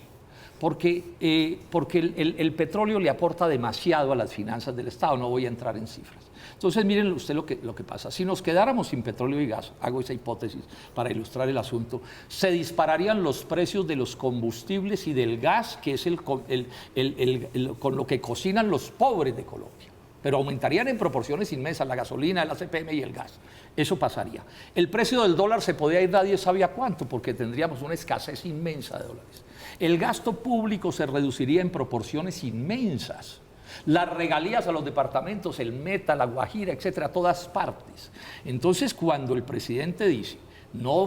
Speaker 2: porque el petróleo le aporta demasiado a las finanzas del Estado, no voy a entrar en cifras. Entonces, miren usted lo que pasa. Si nos quedáramos sin petróleo y gas, hago esa hipótesis para ilustrar el asunto, se dispararían los precios de los combustibles y del gas, que es con lo que cocinan los pobres de Colombia. Pero aumentarían en proporciones inmensas la gasolina, el ACPM y el gas. Eso pasaría. El precio del dólar se podía ir nadie sabe a cuánto, porque tendríamos una escasez inmensa de dólares. El gasto público se reduciría en proporciones inmensas. Las regalías a los departamentos, el Meta, la Guajira, etcétera, a todas partes. Entonces, cuando el presidente dice no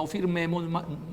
Speaker 2: firmemos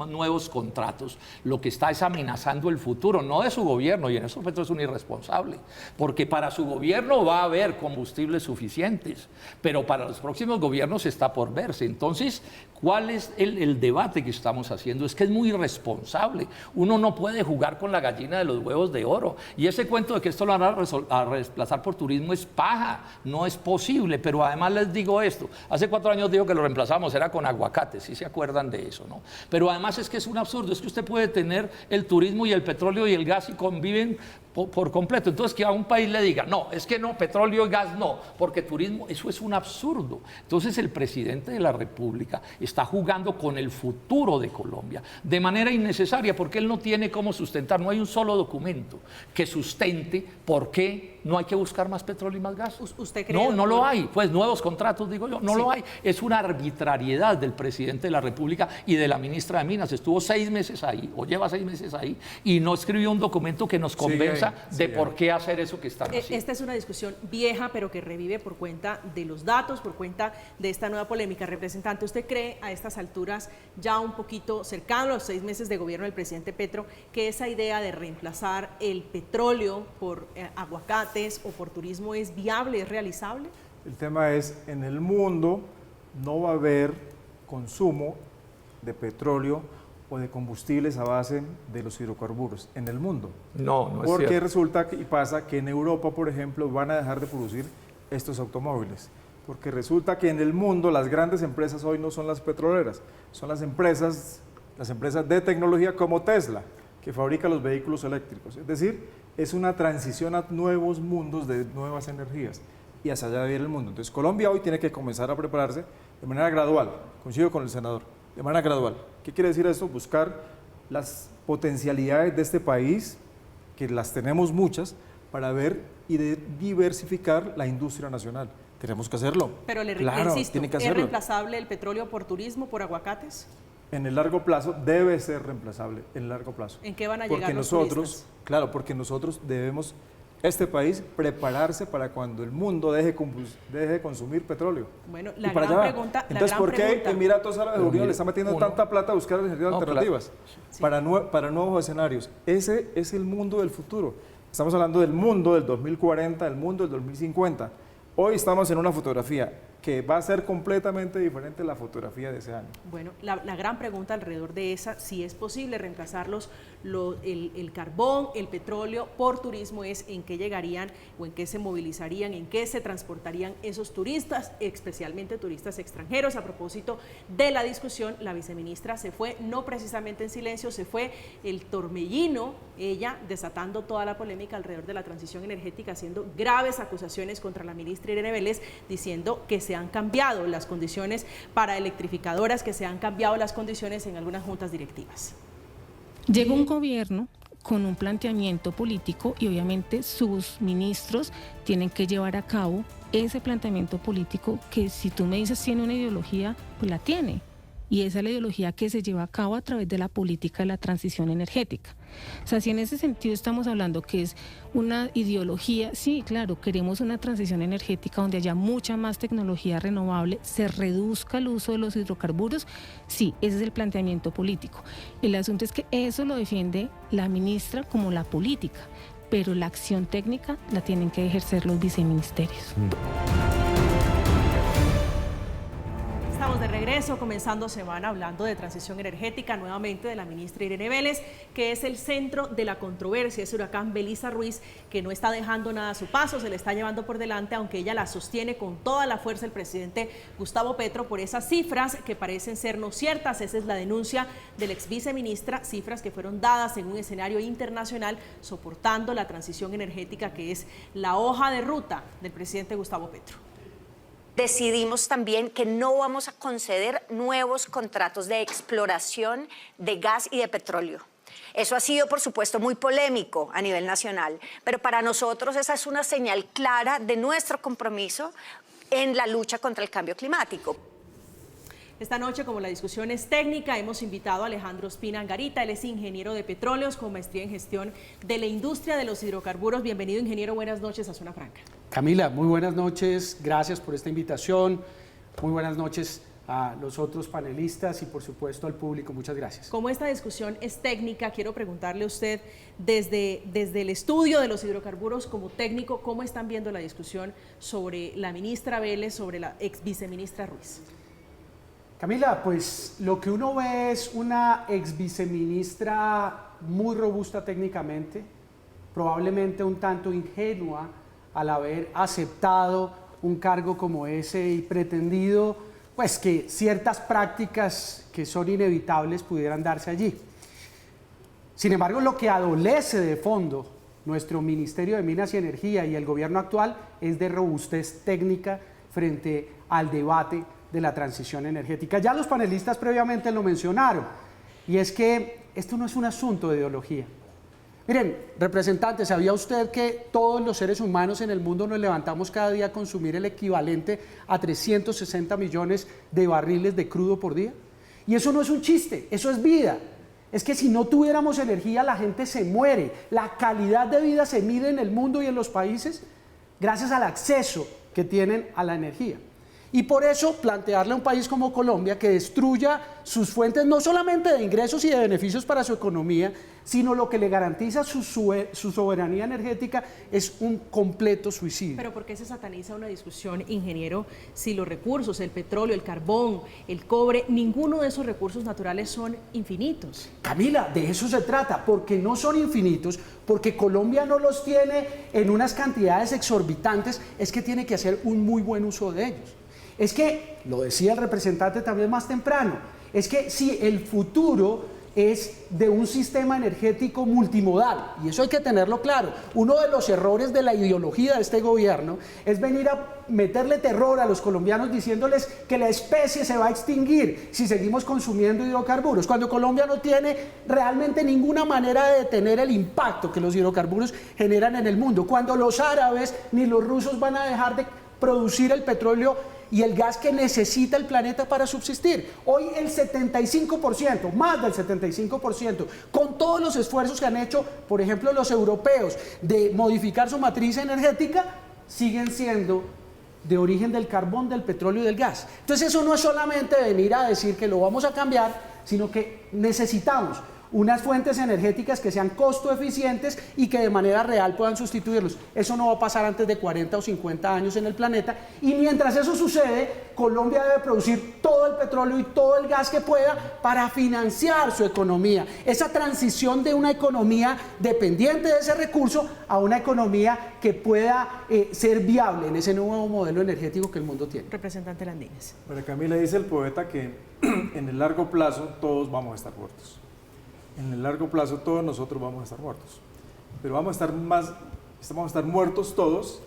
Speaker 2: nuevos contratos, lo que está es amenazando el futuro, no de su gobierno, y en eso Petro es un irresponsable, porque para su gobierno va a haber combustibles suficientes, pero para los próximos gobiernos está por verse. Entonces, ¿cuál es el debate que estamos haciendo? Es que es muy irresponsable. Uno no puede jugar con la gallina de los huevos de oro, y ese cuento de que esto lo van a reemplazar por turismo es paja, no es posible. Pero además les digo esto, hace 4 años digo que lo reemplazamos, era con aguacates, si se acuerdan de eso, ¿no? Pero además es que es un absurdo, es que usted puede tener el turismo y el petróleo y el gas y conviven por completo. Entonces, que a un país le diga, no, es que no, petróleo y gas no, porque turismo, eso es un absurdo. Entonces, el presidente de la República está jugando con el futuro de Colombia de manera innecesaria, porque él no tiene cómo sustentar, no hay un solo documento que sustente por qué no hay que buscar más petróleo y más gas.
Speaker 1: ¿Usted cree?
Speaker 2: No, no lo hay. Pues nuevos contratos, digo yo, no
Speaker 1: Sí.
Speaker 2: lo hay. Es una arbitrariedad del presidente de la República y de la ministra de Minas. Estuvo 6 meses ahí, o lleva 6 meses ahí, y no escribió un documento que nos convenza de por qué hacer eso que están haciendo.
Speaker 1: Esta es una discusión vieja, pero que revive por cuenta de los datos, por cuenta de esta nueva polémica. Representante, ¿usted cree a estas alturas, ya un poquito cercano a los 6 meses de gobierno del presidente Petro, que esa idea de reemplazar el petróleo por aguacates o por turismo es viable, es realizable?
Speaker 3: El tema es, en el mundo no va a haber consumo de petróleo o de combustibles a base de los hidrocarburos en el mundo.
Speaker 2: No, no es
Speaker 3: Porque
Speaker 2: cierto.
Speaker 3: resulta y pasa que en Europa, por ejemplo, van a dejar de producir estos automóviles. Porque resulta que en el mundo las grandes empresas hoy no son las petroleras, son las empresas de tecnología como Tesla, que fabrica los vehículos eléctricos. Es decir, es una transición a nuevos mundos de nuevas energías y hacia allá debe ir el mundo. Entonces Colombia hoy tiene que comenzar a prepararse de manera gradual, coincido con el senador, de manera gradual. ¿Qué quiere decir esto? Buscar las potencialidades de este país, que las tenemos muchas, para ver y diversificar la industria nacional. Tenemos que hacerlo.
Speaker 1: Pero le
Speaker 3: Claro,
Speaker 1: insisto,
Speaker 3: tiene que
Speaker 1: ¿es
Speaker 3: hacerlo.
Speaker 1: reemplazable el petróleo por turismo, por aguacates?
Speaker 3: En el largo plazo debe ser reemplazable, en el largo plazo.
Speaker 1: ¿En qué van a
Speaker 3: Porque
Speaker 1: llegar los
Speaker 3: nosotros,
Speaker 1: turistas?
Speaker 3: claro, porque nosotros debemos, este país, prepararse para cuando el mundo deje de consumir petróleo.
Speaker 1: Bueno,
Speaker 3: Y
Speaker 1: la
Speaker 3: para
Speaker 1: gran
Speaker 3: allá va.
Speaker 1: pregunta... la
Speaker 3: Entonces,
Speaker 1: gran
Speaker 3: ¿por qué
Speaker 1: pregunta-
Speaker 3: Emiratos Árabes Unidos le está metiendo
Speaker 2: uno-
Speaker 3: tanta plata a buscar energías
Speaker 2: No,
Speaker 3: alternativas? Para nuevos escenarios. Ese es el mundo del futuro. Estamos hablando del mundo del 2040, del mundo del 2050. Hoy estamos en una fotografía que va a ser completamente diferente a la fotografía de ese año.
Speaker 1: Bueno, la gran pregunta alrededor de esa, si es posible reemplazarlos, el carbón, el petróleo por turismo, es en qué llegarían o en qué se movilizarían, en qué se transportarían esos turistas, especialmente turistas extranjeros. A propósito de la discusión, la viceministra se fue, no precisamente en silencio, se fue el torbellino, ella desatando toda la polémica alrededor de la transición energética, haciendo graves acusaciones contra la ministra Irene Vélez, diciendo que se han cambiado las condiciones para electrificadoras, que se han cambiado las condiciones en algunas juntas directivas.
Speaker 5: Llega un gobierno con un planteamiento político y obviamente sus ministros tienen que llevar a cabo ese planteamiento político que, si tú me dices tiene una ideología, pues la tiene. Y esa es la ideología que se lleva a cabo a través de la política de la transición energética. O sea, si en ese sentido estamos hablando que es una ideología, sí, claro, queremos una transición energética donde haya mucha más tecnología renovable, se reduzca el uso de los hidrocarburos, sí, ese es el planteamiento político. El asunto es que eso lo defiende la ministra como la política, pero la acción técnica la tienen que ejercer los viceministerios.
Speaker 1: Estamos de regreso, comenzando semana hablando de transición energética, nuevamente de la ministra Irene Vélez, que es el centro de la controversia, ese huracán Belisa Ruiz, que no está dejando nada a su paso, se le está llevando por delante, aunque ella la sostiene con toda la fuerza el presidente Gustavo Petro por esas cifras que parecen ser no ciertas. Esa es la denuncia del ex viceministra, cifras que fueron dadas en un escenario internacional soportando la transición energética, que es la hoja de ruta del presidente Gustavo Petro.
Speaker 6: Decidimos también que no vamos a conceder nuevos contratos de exploración de gas y de petróleo. Eso ha sido, por supuesto, muy polémico a nivel nacional, pero para nosotros esa es una señal clara de nuestro compromiso en la lucha contra el cambio climático.
Speaker 1: Esta noche, como la discusión es técnica, hemos invitado a Alejandro Espina Angarita. Él es ingeniero de petróleos con maestría en gestión de la industria de los hidrocarburos. Bienvenido, ingeniero. Buenas noches a Zona Franca.
Speaker 7: Camila, muy buenas noches. Gracias por esta invitación. Muy buenas noches a los otros panelistas y, por supuesto, al público. Muchas gracias.
Speaker 1: Como esta discusión es técnica, quiero preguntarle a usted, desde el estudio de los hidrocarburos como técnico, ¿cómo están viendo la discusión sobre la ministra Vélez, sobre la ex viceministra Ruiz?
Speaker 7: Camila, pues lo que uno ve es una ex viceministra muy robusta técnicamente, probablemente un tanto ingenua al haber aceptado un cargo como ese y pretendido pues que ciertas prácticas que son inevitables pudieran darse allí. Sin embargo, lo que adolece de fondo nuestro Ministerio de Minas y Energía y el gobierno actual es de robustez técnica frente al debate de la transición energética. Ya los panelistas previamente lo mencionaron, y es que esto no es un asunto de ideología. Miren, representante, ¿sabía usted que todos los seres humanos en el mundo nos levantamos cada día a consumir el equivalente a 360 millones de barriles de crudo por día? Y eso no es un chiste, eso es vida. Es que si no tuviéramos energía, la gente se muere. La calidad de vida se mide en el mundo y en los países gracias al acceso que tienen a la energía. Y por eso plantearle a un país como Colombia que destruya sus fuentes no solamente de ingresos y de beneficios para su economía, sino lo que le garantiza su soberanía energética es un completo suicidio.
Speaker 1: Pero ¿por qué se sataniza una discusión, ingeniero, si los recursos, el petróleo, el carbón, el cobre, ninguno de esos recursos naturales son infinitos?
Speaker 7: Camila, de eso se trata, porque no son infinitos, porque Colombia no los tiene en unas cantidades exorbitantes, es que tiene que hacer un muy buen uso de ellos. Es que, lo decía el representante también más temprano, es que si el futuro es de un sistema energético multimodal, y eso hay que tenerlo claro. Uno de los errores de la ideología de este gobierno es venir a meterle terror a los colombianos diciéndoles que la especie se va a extinguir si seguimos consumiendo hidrocarburos, cuando Colombia no tiene realmente ninguna manera de detener el impacto que los hidrocarburos generan en el mundo, cuando los árabes ni los rusos van a dejar de producir el petróleo y el gas que necesita el planeta para subsistir. Hoy el 75%, más del 75%, con todos los esfuerzos que han hecho, por ejemplo, los europeos, de modificar su matriz energética, siguen siendo de origen del carbón, del petróleo y del gas. Entonces eso no es solamente venir a decir que lo vamos a cambiar, sino que necesitamos unas fuentes energéticas que sean costo eficientes y que de manera real puedan sustituirlos. Eso no va a pasar antes de 40 o 50 años en el planeta, y mientras eso sucede, Colombia debe producir todo el petróleo y todo el gas que pueda para financiar su economía. Esa transición de una economía dependiente de ese recurso a una economía que pueda ser viable en ese nuevo modelo energético que el mundo tiene.
Speaker 1: Representante Landines.
Speaker 3: Bueno, Camila, dice el poeta que en el largo plazo todos vamos a estar muertos. En el largo plazo todos nosotros vamos a estar muertos, pero vamos a estar muertos todos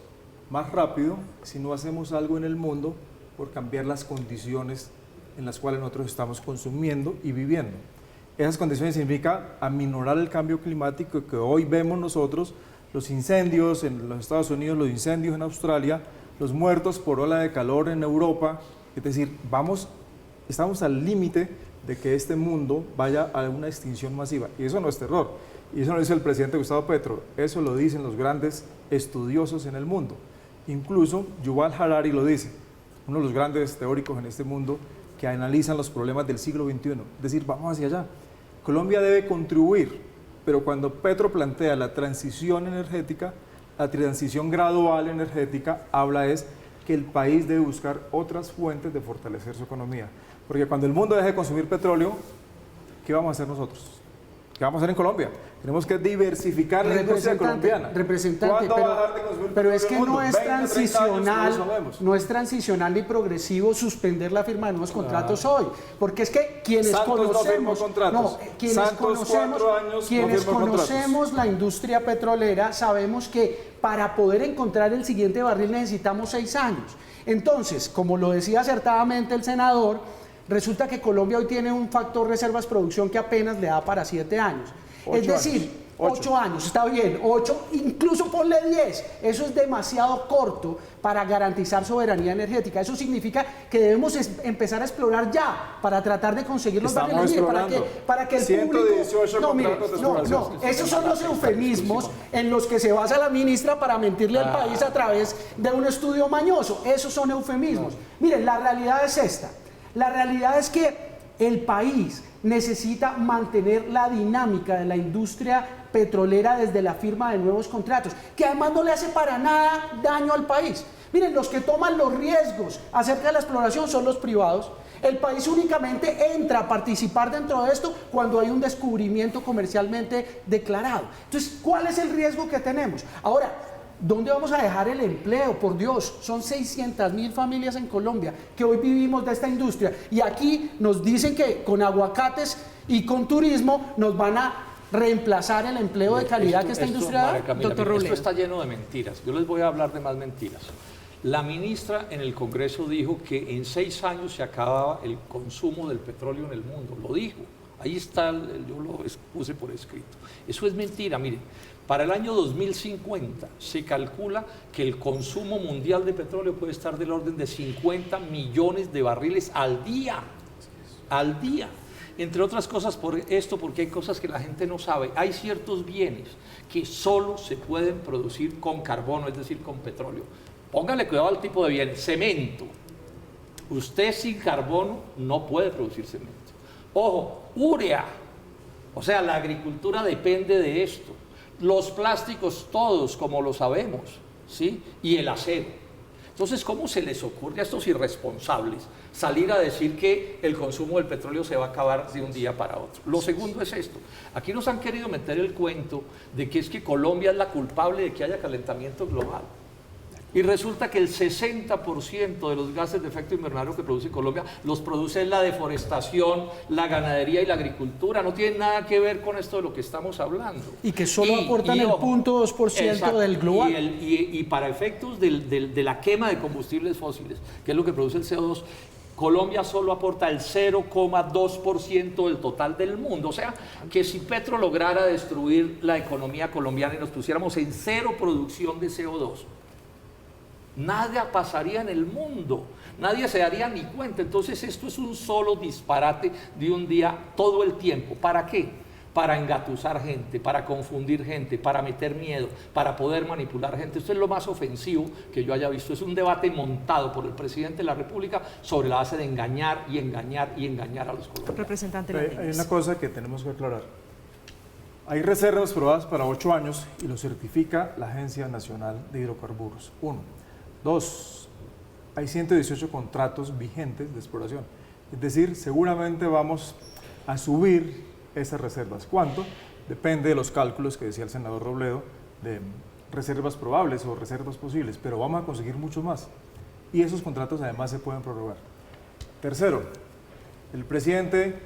Speaker 3: más rápido si no hacemos algo en el mundo por cambiar las condiciones en las cuales nosotros estamos consumiendo y viviendo. Esas condiciones significan aminorar el cambio climático que hoy vemos nosotros, los incendios en los Estados Unidos, los incendios en Australia, los muertos por ola de calor en Europa. Es decir, estamos al límite de que este mundo vaya a una extinción masiva. Y eso no es terror, y eso no lo dice el presidente Gustavo Petro, eso lo dicen los grandes estudiosos en el mundo. Incluso Yuval Harari lo dice, uno de los grandes teóricos en este mundo que analizan los problemas del siglo XXI. Es decir, vamos hacia allá. Colombia debe contribuir, pero cuando Petro plantea la transición energética, la transición gradual energética, habla es que el país debe buscar otras fuentes de fortalecer su economía. Porque cuando el mundo deje de consumir petróleo, ¿qué vamos a hacer nosotros? ¿Qué vamos a hacer en Colombia? Tenemos que diversificar la industria colombiana.
Speaker 7: Representante, pero es que no es transicional, no es transicional ni progresivo suspender la firma de nuevos contratos hoy, porque es que quienes conocemos la industria petrolera sabemos que para poder encontrar el siguiente barril necesitamos 6 años. Entonces, como lo decía acertadamente el senador, resulta que Colombia hoy tiene un factor reservas-producción que apenas le da para 7 años. Es decir, 8 años, está bien, 8, incluso ponle 10. Eso es demasiado corto para garantizar soberanía energética. Eso significa que debemos empezar a explorar ya para tratar de conseguir los barriles, para que el público... Esos son los eufemismos en los que se basa la ministra para mentirle al país a través de un estudio mañoso. Esos son eufemismos. Miren, la realidad es esta. La realidad es que el país necesita mantener la dinámica de la industria petrolera desde la firma de nuevos contratos, que además no le hace para nada daño al país. Miren, los que toman los riesgos acerca de la exploración son los privados. El país únicamente entra a participar dentro de esto cuando hay un descubrimiento comercialmente declarado. Entonces, ¿cuál es el riesgo que tenemos? Ahora, ¿dónde vamos a dejar el empleo? Por Dios, son 600.000 familias en Colombia que hoy vivimos de esta industria. Y aquí nos dicen que con aguacates y con turismo nos van a reemplazar el empleo de calidad que esta industria da?
Speaker 2: María Camila,
Speaker 1: Doctor
Speaker 2: mire,
Speaker 1: Robledo.
Speaker 2: esto está lleno de mentiras. Yo les voy a hablar de más mentiras. La ministra en el Congreso dijo que en 6 años se acababa el consumo del petróleo en el mundo. Lo dijo. Ahí está, yo lo puse por escrito. Eso es mentira. Miren, para el año 2050 se calcula que el consumo mundial de petróleo puede estar del orden de 50 millones de barriles al día. Al día. Entre otras cosas por esto, porque hay cosas que la gente no sabe. Hay ciertos bienes que solo se pueden producir con carbono, es decir, con petróleo. Póngale cuidado al tipo de bien. Cemento. Usted sin carbono no puede producir cemento. Ojo, urea. O sea, la agricultura depende de esto. Los plásticos todos, como lo sabemos, ¿sí? Y el acero. Entonces, ¿cómo se les ocurre a estos irresponsables salir a decir que el consumo del petróleo se va a acabar de un día para otro? Lo segundo es esto. Aquí nos han querido meter el cuento de que es que Colombia es la culpable de que haya calentamiento global. Y resulta que el 60% de los gases de efecto invernadero que produce Colombia los produce la deforestación, la ganadería y la agricultura. No tiene nada que ver con esto de lo que estamos hablando.
Speaker 7: Y que solo aportan el 0.2% del global.
Speaker 2: Y para efectos de la quema de combustibles fósiles, que es lo que produce el CO2, Colombia solo aporta el 0,2% del total del mundo. O sea, que si Petro lograra destruir la economía colombiana y nos pusiéramos en cero producción de CO2, nada pasaría en el mundo, nadie se daría ni cuenta. Entonces esto es un solo disparate de un día todo el tiempo. ¿Para qué? Para engatusar gente, para confundir gente, para meter miedo, para poder manipular gente. Esto es lo más ofensivo que yo haya visto. Es un debate montado por el presidente de la República sobre la base de engañar y engañar y engañar a los colombianos.
Speaker 1: Representante
Speaker 3: Hay
Speaker 1: Landines.
Speaker 3: una cosa que tenemos que aclarar. Hay reservas probadas para 8 años y lo certifica la Agencia Nacional de Hidrocarburos. 1. 2. Hay 118 contratos vigentes de exploración. Es decir, seguramente vamos a subir esas reservas. ¿Cuánto? Depende de los cálculos que decía el senador Robledo de reservas probables o reservas posibles, pero vamos a conseguir mucho más. Y esos contratos además se pueden prorrogar. Tercero, el presidente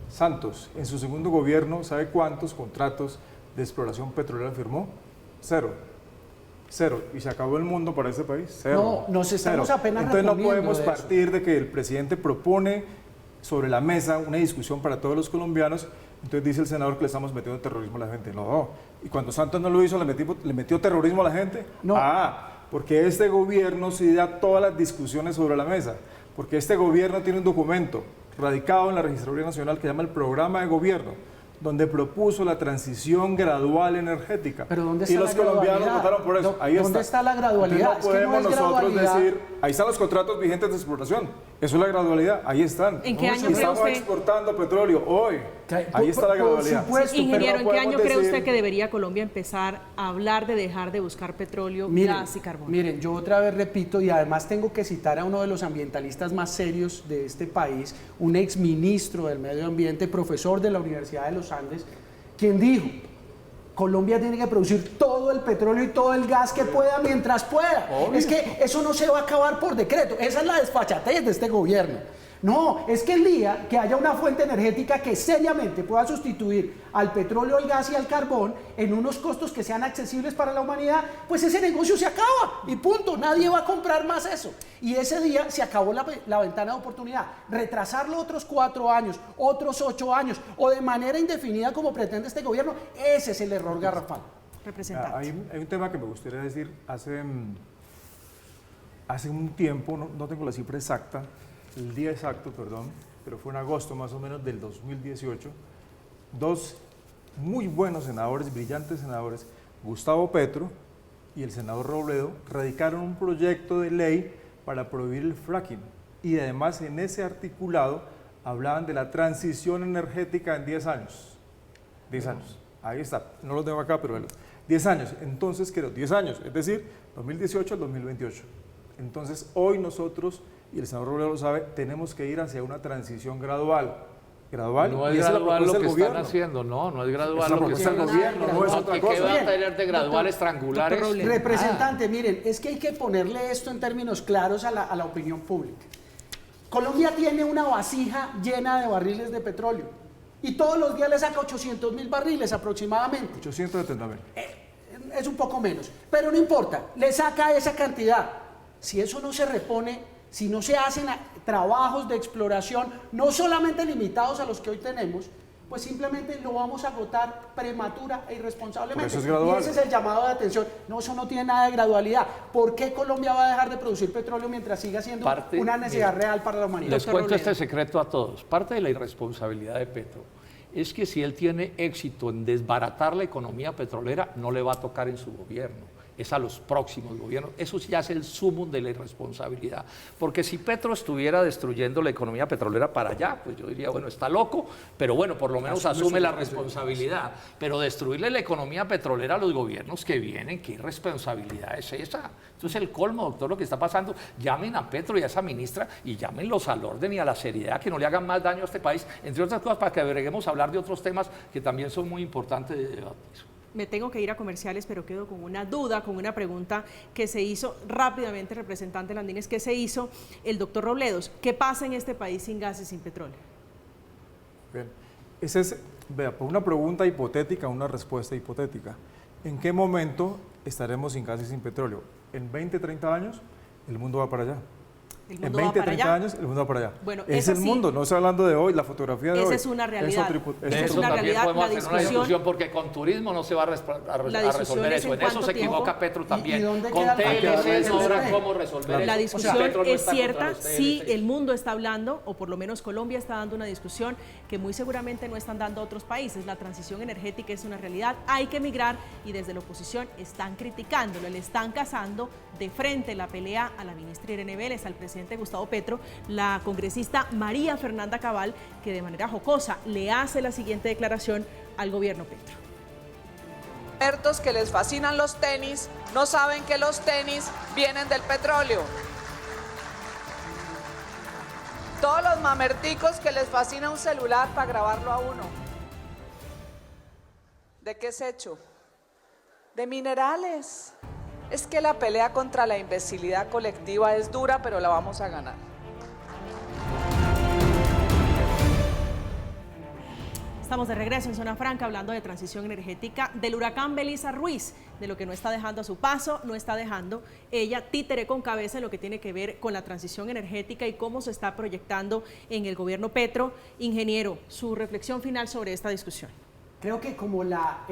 Speaker 3: Santos en su segundo gobierno, ¿sabe cuántos contratos de exploración petrolera firmó? 0. Y se acabó el mundo para este país. 0.
Speaker 7: No, nos estamos apenas
Speaker 3: Entonces no
Speaker 7: reponiendo
Speaker 3: podemos
Speaker 7: de eso.
Speaker 3: partir de que el presidente propone sobre la mesa una discusión para todos los colombianos, entonces dice el senador que le estamos metiendo terrorismo a la gente. No, y cuando Santos no lo hizo, ¿le metió terrorismo a la gente?
Speaker 7: No.
Speaker 3: Porque este gobierno sí da todas las discusiones sobre la mesa, porque este gobierno tiene un documento radicado en la Registraduría Nacional que se llama el Programa de Gobierno, donde propuso la transición gradual energética.
Speaker 7: Pero ¿dónde está
Speaker 3: y los
Speaker 7: la
Speaker 3: colombianos
Speaker 7: gradualidad?
Speaker 3: votaron por eso. Ahí
Speaker 7: ¿Dónde está la gradualidad?
Speaker 3: Entonces no
Speaker 7: Es que no
Speaker 3: podemos
Speaker 7: es
Speaker 3: nosotros
Speaker 7: gradualidad.
Speaker 3: decir, ahí están los contratos vigentes de exploración. Eso es la gradualidad, ahí están.
Speaker 1: ¿En qué año cree
Speaker 3: Estamos
Speaker 1: usted?
Speaker 3: exportando petróleo hoy. Ahí está la gradualidad.
Speaker 7: Por supuesto,
Speaker 1: Ingeniero,
Speaker 3: pero
Speaker 1: ¿en qué año
Speaker 3: podemos
Speaker 1: cree usted
Speaker 3: decir-
Speaker 1: que debería Colombia empezar a hablar de dejar de buscar petróleo,
Speaker 7: Miren,
Speaker 1: gas y carbón?
Speaker 7: miren, yo otra vez repito y además tengo que citar a uno de los ambientalistas más serios de este país, un exministro del Medio Ambiente, profesor de la Universidad de los Andes, quien dijo, Colombia tiene que producir todo el petróleo y todo el gas que pueda mientras pueda. Es que eso no se va a acabar por decreto, esa es la desfachatez de este gobierno. No, es que el día que haya una fuente energética que seriamente pueda sustituir al petróleo, al gas y al carbón en unos costos que sean accesibles para la humanidad, pues ese negocio se acaba y punto, nadie va a comprar más eso. Y ese día se acabó la ventana de oportunidad. Retrasarlo otros 4 años, otros 8 años o de manera indefinida como pretende este gobierno, ese es el error garrafal.
Speaker 1: Representante.
Speaker 3: Hay un tema que me gustaría decir. Hace un tiempo, no tengo la cifra exacta, el día exacto, perdón, pero fue en agosto más o menos del 2018, 2 muy buenos senadores, brillantes senadores, Gustavo Petro y el senador Robledo, radicaron un proyecto de ley para prohibir el fracking. Y además en ese articulado hablaban de la transición energética en 10 años. 10 años. Ahí está. No lo tengo acá, pero 10 años. Entonces, creo, 10 años, es decir, 2018 al 2028. Entonces, hoy nosotros, y el senador Robledo lo sabe, tenemos que ir hacia una transición gradual. Gradual.
Speaker 2: No
Speaker 3: y
Speaker 2: es
Speaker 3: esa
Speaker 2: gradual
Speaker 3: la
Speaker 2: lo
Speaker 3: propuesta
Speaker 2: que
Speaker 3: del
Speaker 2: están
Speaker 3: gobierno.
Speaker 2: haciendo, no es gradual
Speaker 3: Es la
Speaker 2: lo que
Speaker 3: propuesta
Speaker 2: están
Speaker 3: del gobierno, no es otra
Speaker 2: ¿Qué
Speaker 3: cosa.
Speaker 2: va a
Speaker 7: Bien.
Speaker 2: tener de gradual estrangulares?
Speaker 1: Doctor Robledo.
Speaker 7: Representante, miren, es que hay que ponerle esto en términos claros a la opinión pública. Colombia tiene una vasija llena de barriles de petróleo. y todos los días le saca 800.000 barriles aproximadamente.
Speaker 3: 870.000.
Speaker 7: Es un poco menos, pero no importa, le saca esa cantidad. Si eso no se repone, si no se hacen trabajos de exploración, no solamente limitados a los que hoy tenemos, pues simplemente lo vamos a agotar prematura e irresponsablemente.
Speaker 3: Eso es gradual.
Speaker 7: Y ese es el llamado de atención. No, eso no tiene nada de gradualidad. ¿Por qué Colombia va a dejar de producir petróleo mientras siga siendo una necesidad real para la humanidad?
Speaker 2: Les cuento este secreto a todos. Parte de la irresponsabilidad de Petro es que si él tiene éxito en desbaratar la economía petrolera, no le va a tocar en su gobierno. Es a los próximos gobiernos. Eso ya es el sumum de la irresponsabilidad. Porque si Petro estuviera destruyendo la economía petrolera para allá, pues yo diría, bueno, está loco, pero bueno, por lo menos asume la responsabilidad. Pero destruirle la economía petrolera a los gobiernos que vienen, ¿qué irresponsabilidad es esa? Entonces el colmo, doctor, lo que está pasando, llamen a Petro y a esa ministra y llámenlos al orden y a la seriedad, que no le hagan más daño a este país, entre otras cosas, para que agreguemos a hablar de otros temas que también son muy importantes de debatir.
Speaker 1: Me tengo que ir a comerciales, pero quedo con una duda, con una pregunta que se hizo rápidamente, representante Landines, que se hizo el doctor Robledos. ¿Qué pasa en este país sin gas y sin petróleo?
Speaker 3: Bien, esa es, vea, por una pregunta hipotética, una respuesta hipotética. ¿En qué momento estaremos sin gas y sin petróleo? ¿En 20, 30 años? El mundo va para allá.
Speaker 1: ¿El mundo
Speaker 3: en 20,
Speaker 1: va para
Speaker 3: 30
Speaker 1: allá?
Speaker 3: años, el mundo va para allá.
Speaker 1: Bueno,
Speaker 3: es el mundo, no estoy hablando de hoy, la fotografía de hoy.
Speaker 1: Esa es una realidad.
Speaker 2: Esa es una realidad, la discusión, porque con turismo no se va a resolver eso. En eso se equivoca Petro también. Con TLC no habrá cómo resolver eso.
Speaker 1: La discusión es cierta, sí, el mundo está hablando, o por lo menos Colombia está dando una discusión que muy seguramente no están dando otros países. La transición energética es una realidad, hay que migrar, y desde la oposición están criticándolo, le están cazando de frente la pelea a la ministra Irene Vélez, al presidente Gustavo Petro, la congresista María Fernanda Cabal, que de manera jocosa le hace la siguiente declaración al gobierno Petro.
Speaker 8: Expertos que les fascinan los tenis no saben que los tenis vienen del petróleo. Todos los mamerticos que les fascina un celular para grabarlo a uno. ¿De qué es hecho? De minerales. Es que la pelea contra la imbecilidad colectiva es dura, pero la vamos a ganar.
Speaker 1: Estamos de regreso en Zona Franca hablando de transición energética, del huracán Belisa Ruiz, de lo que no está dejando a su paso, no está dejando ella títere con cabeza en lo que tiene que ver con la transición energética y cómo se está proyectando en el gobierno Petro. Ingeniero, su reflexión final sobre esta discusión.
Speaker 7: Creo que como la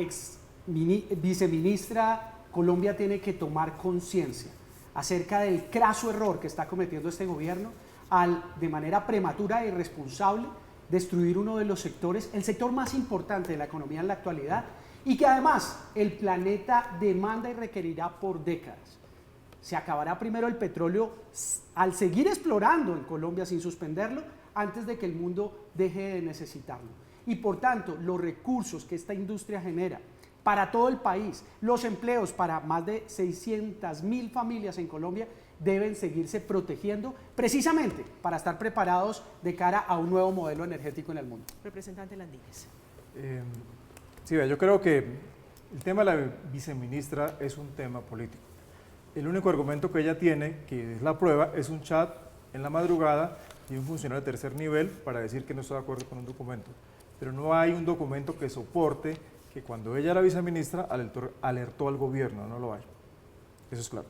Speaker 7: viceministra, Colombia tiene que tomar conciencia acerca del craso error que está cometiendo este gobierno al, de manera prematura e irresponsable, destruir uno de los sectores, el sector más importante de la economía en la actualidad, y que además el planeta demanda y requerirá por décadas. Se acabará primero el petróleo al seguir explorando en Colombia sin suspenderlo, antes de que el mundo deje de necesitarlo. Y por tanto, los recursos que esta industria genera para todo el país, los empleos para más de 600.000 familias en Colombia deben seguirse protegiendo precisamente para estar preparados de cara a un nuevo modelo energético en el mundo.
Speaker 1: Representante Landines.
Speaker 3: Sí, yo creo que el tema de la viceministra es un tema político. El único argumento que ella tiene, que es la prueba, es un chat en la madrugada de un funcionario de tercer nivel para decir que no está de acuerdo con un documento. Pero no hay un documento que soporte que cuando ella era viceministra alertó al gobierno, no lo hay. Eso es claro.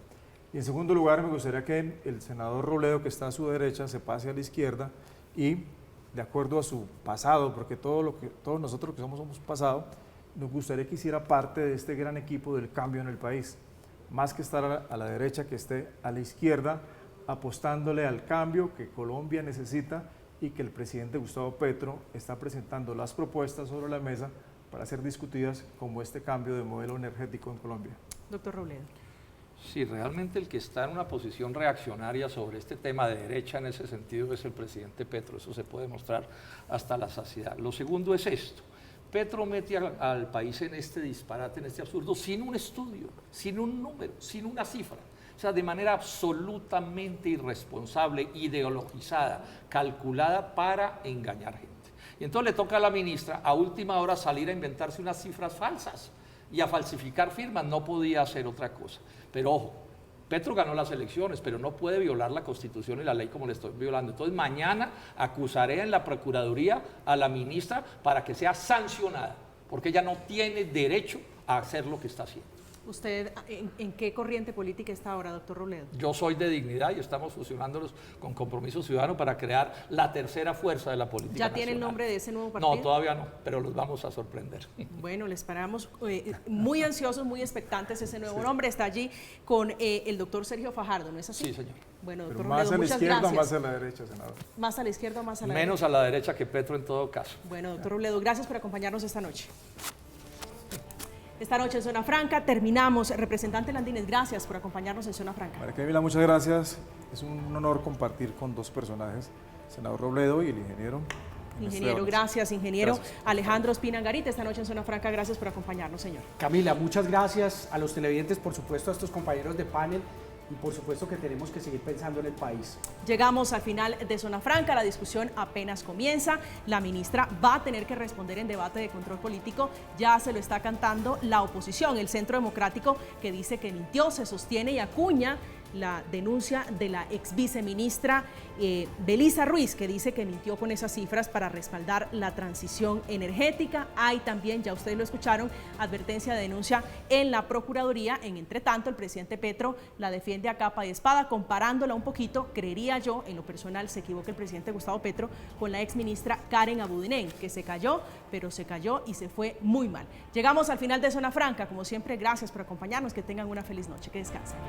Speaker 3: Y en segundo lugar, me gustaría que el senador Robledo, que está a su derecha, se pase a la izquierda y, de acuerdo a su pasado, porque todos nosotros que somos pasado, nos gustaría que hiciera parte de este gran equipo del cambio en el país. Más que estar a la derecha, que esté a la izquierda, apostándole al cambio que Colombia necesita y que el presidente Gustavo Petro está presentando las propuestas sobre la mesa para ser discutidas como este cambio de modelo energético en Colombia.
Speaker 1: Doctor Robledo.
Speaker 2: Sí, realmente el que está en una posición reaccionaria sobre este tema de derecha en ese sentido es el presidente Petro, eso se puede mostrar hasta la saciedad. Lo segundo es esto, Petro mete al país en este disparate, en este absurdo, sin un estudio, sin un número, sin una cifra. O sea, de manera absolutamente irresponsable, ideologizada, calculada para engañar gente. Y entonces le toca a la ministra a última hora salir a inventarse unas cifras falsas y a falsificar firmas, no podía hacer otra cosa. Pero ojo, Petro ganó las elecciones, pero no puede violar la Constitución y la ley como le estoy violando. Entonces mañana acusaré en la Procuraduría a la ministra para que sea sancionada, porque ella no tiene derecho a hacer lo que está haciendo.
Speaker 1: ¿Usted en qué corriente política está ahora, doctor Robledo?
Speaker 2: Yo soy de Dignidad y estamos fusionándonos con Compromiso Ciudadano para crear la tercera fuerza de la política
Speaker 1: ¿Ya tiene el
Speaker 2: nacional.
Speaker 1: nombre de ese nuevo partido?
Speaker 2: No, todavía no, pero los vamos a sorprender.
Speaker 1: Bueno, le esperamos muy ansiosos, muy expectantes ese nuevo nombre. Está allí con el doctor Sergio Fajardo, ¿no es así?
Speaker 2: Sí, señor.
Speaker 1: Bueno, doctor
Speaker 3: Pero más
Speaker 1: Robledo,
Speaker 3: a la
Speaker 1: muchas
Speaker 3: izquierda o
Speaker 1: gracias.
Speaker 3: más a la derecha, senador.
Speaker 1: ¿Más a la izquierda o más a la
Speaker 2: Menos
Speaker 1: derecha?
Speaker 2: a la derecha que Petro en todo caso.
Speaker 1: Bueno, doctor Robledo, gracias por acompañarnos esta noche. Esta noche en Zona Franca terminamos. Representante Landines, gracias por acompañarnos en Zona Franca.
Speaker 3: María Camila, muchas gracias. Es un honor compartir con dos personajes, el senador Robledo y el ingeniero.
Speaker 1: Ingeniero, gracias, ingeniero.
Speaker 3: Gracias.
Speaker 1: Alejandro Espina Angarita, esta noche en Zona Franca, gracias por acompañarnos, señor.
Speaker 7: Camila, muchas gracias a los televidentes, por supuesto a estos compañeros de panel y por supuesto que tenemos que seguir pensando en el país.
Speaker 1: Llegamos al final de Zona Franca, la discusión apenas comienza, la ministra va a tener que responder en debate de control político, ya se lo está cantando la oposición, el Centro Democrático, que dice que mintió, se sostiene y acuña la denuncia de la ex viceministra Belisa Ruiz, que dice que mintió con esas cifras para respaldar la transición energética. Hay también, ya ustedes lo escucharon, advertencia de denuncia en la Procuraduría. En entretanto, el presidente Petro la defiende a capa y espada, comparándola un poquito, creería yo, en lo personal, se equivoca el presidente Gustavo Petro, con la ex ministra Karen Abudinen, que se cayó, pero se cayó y se fue muy mal. Llegamos al final de Zona Franca, como siempre, gracias por acompañarnos, que tengan una feliz noche, que descansen.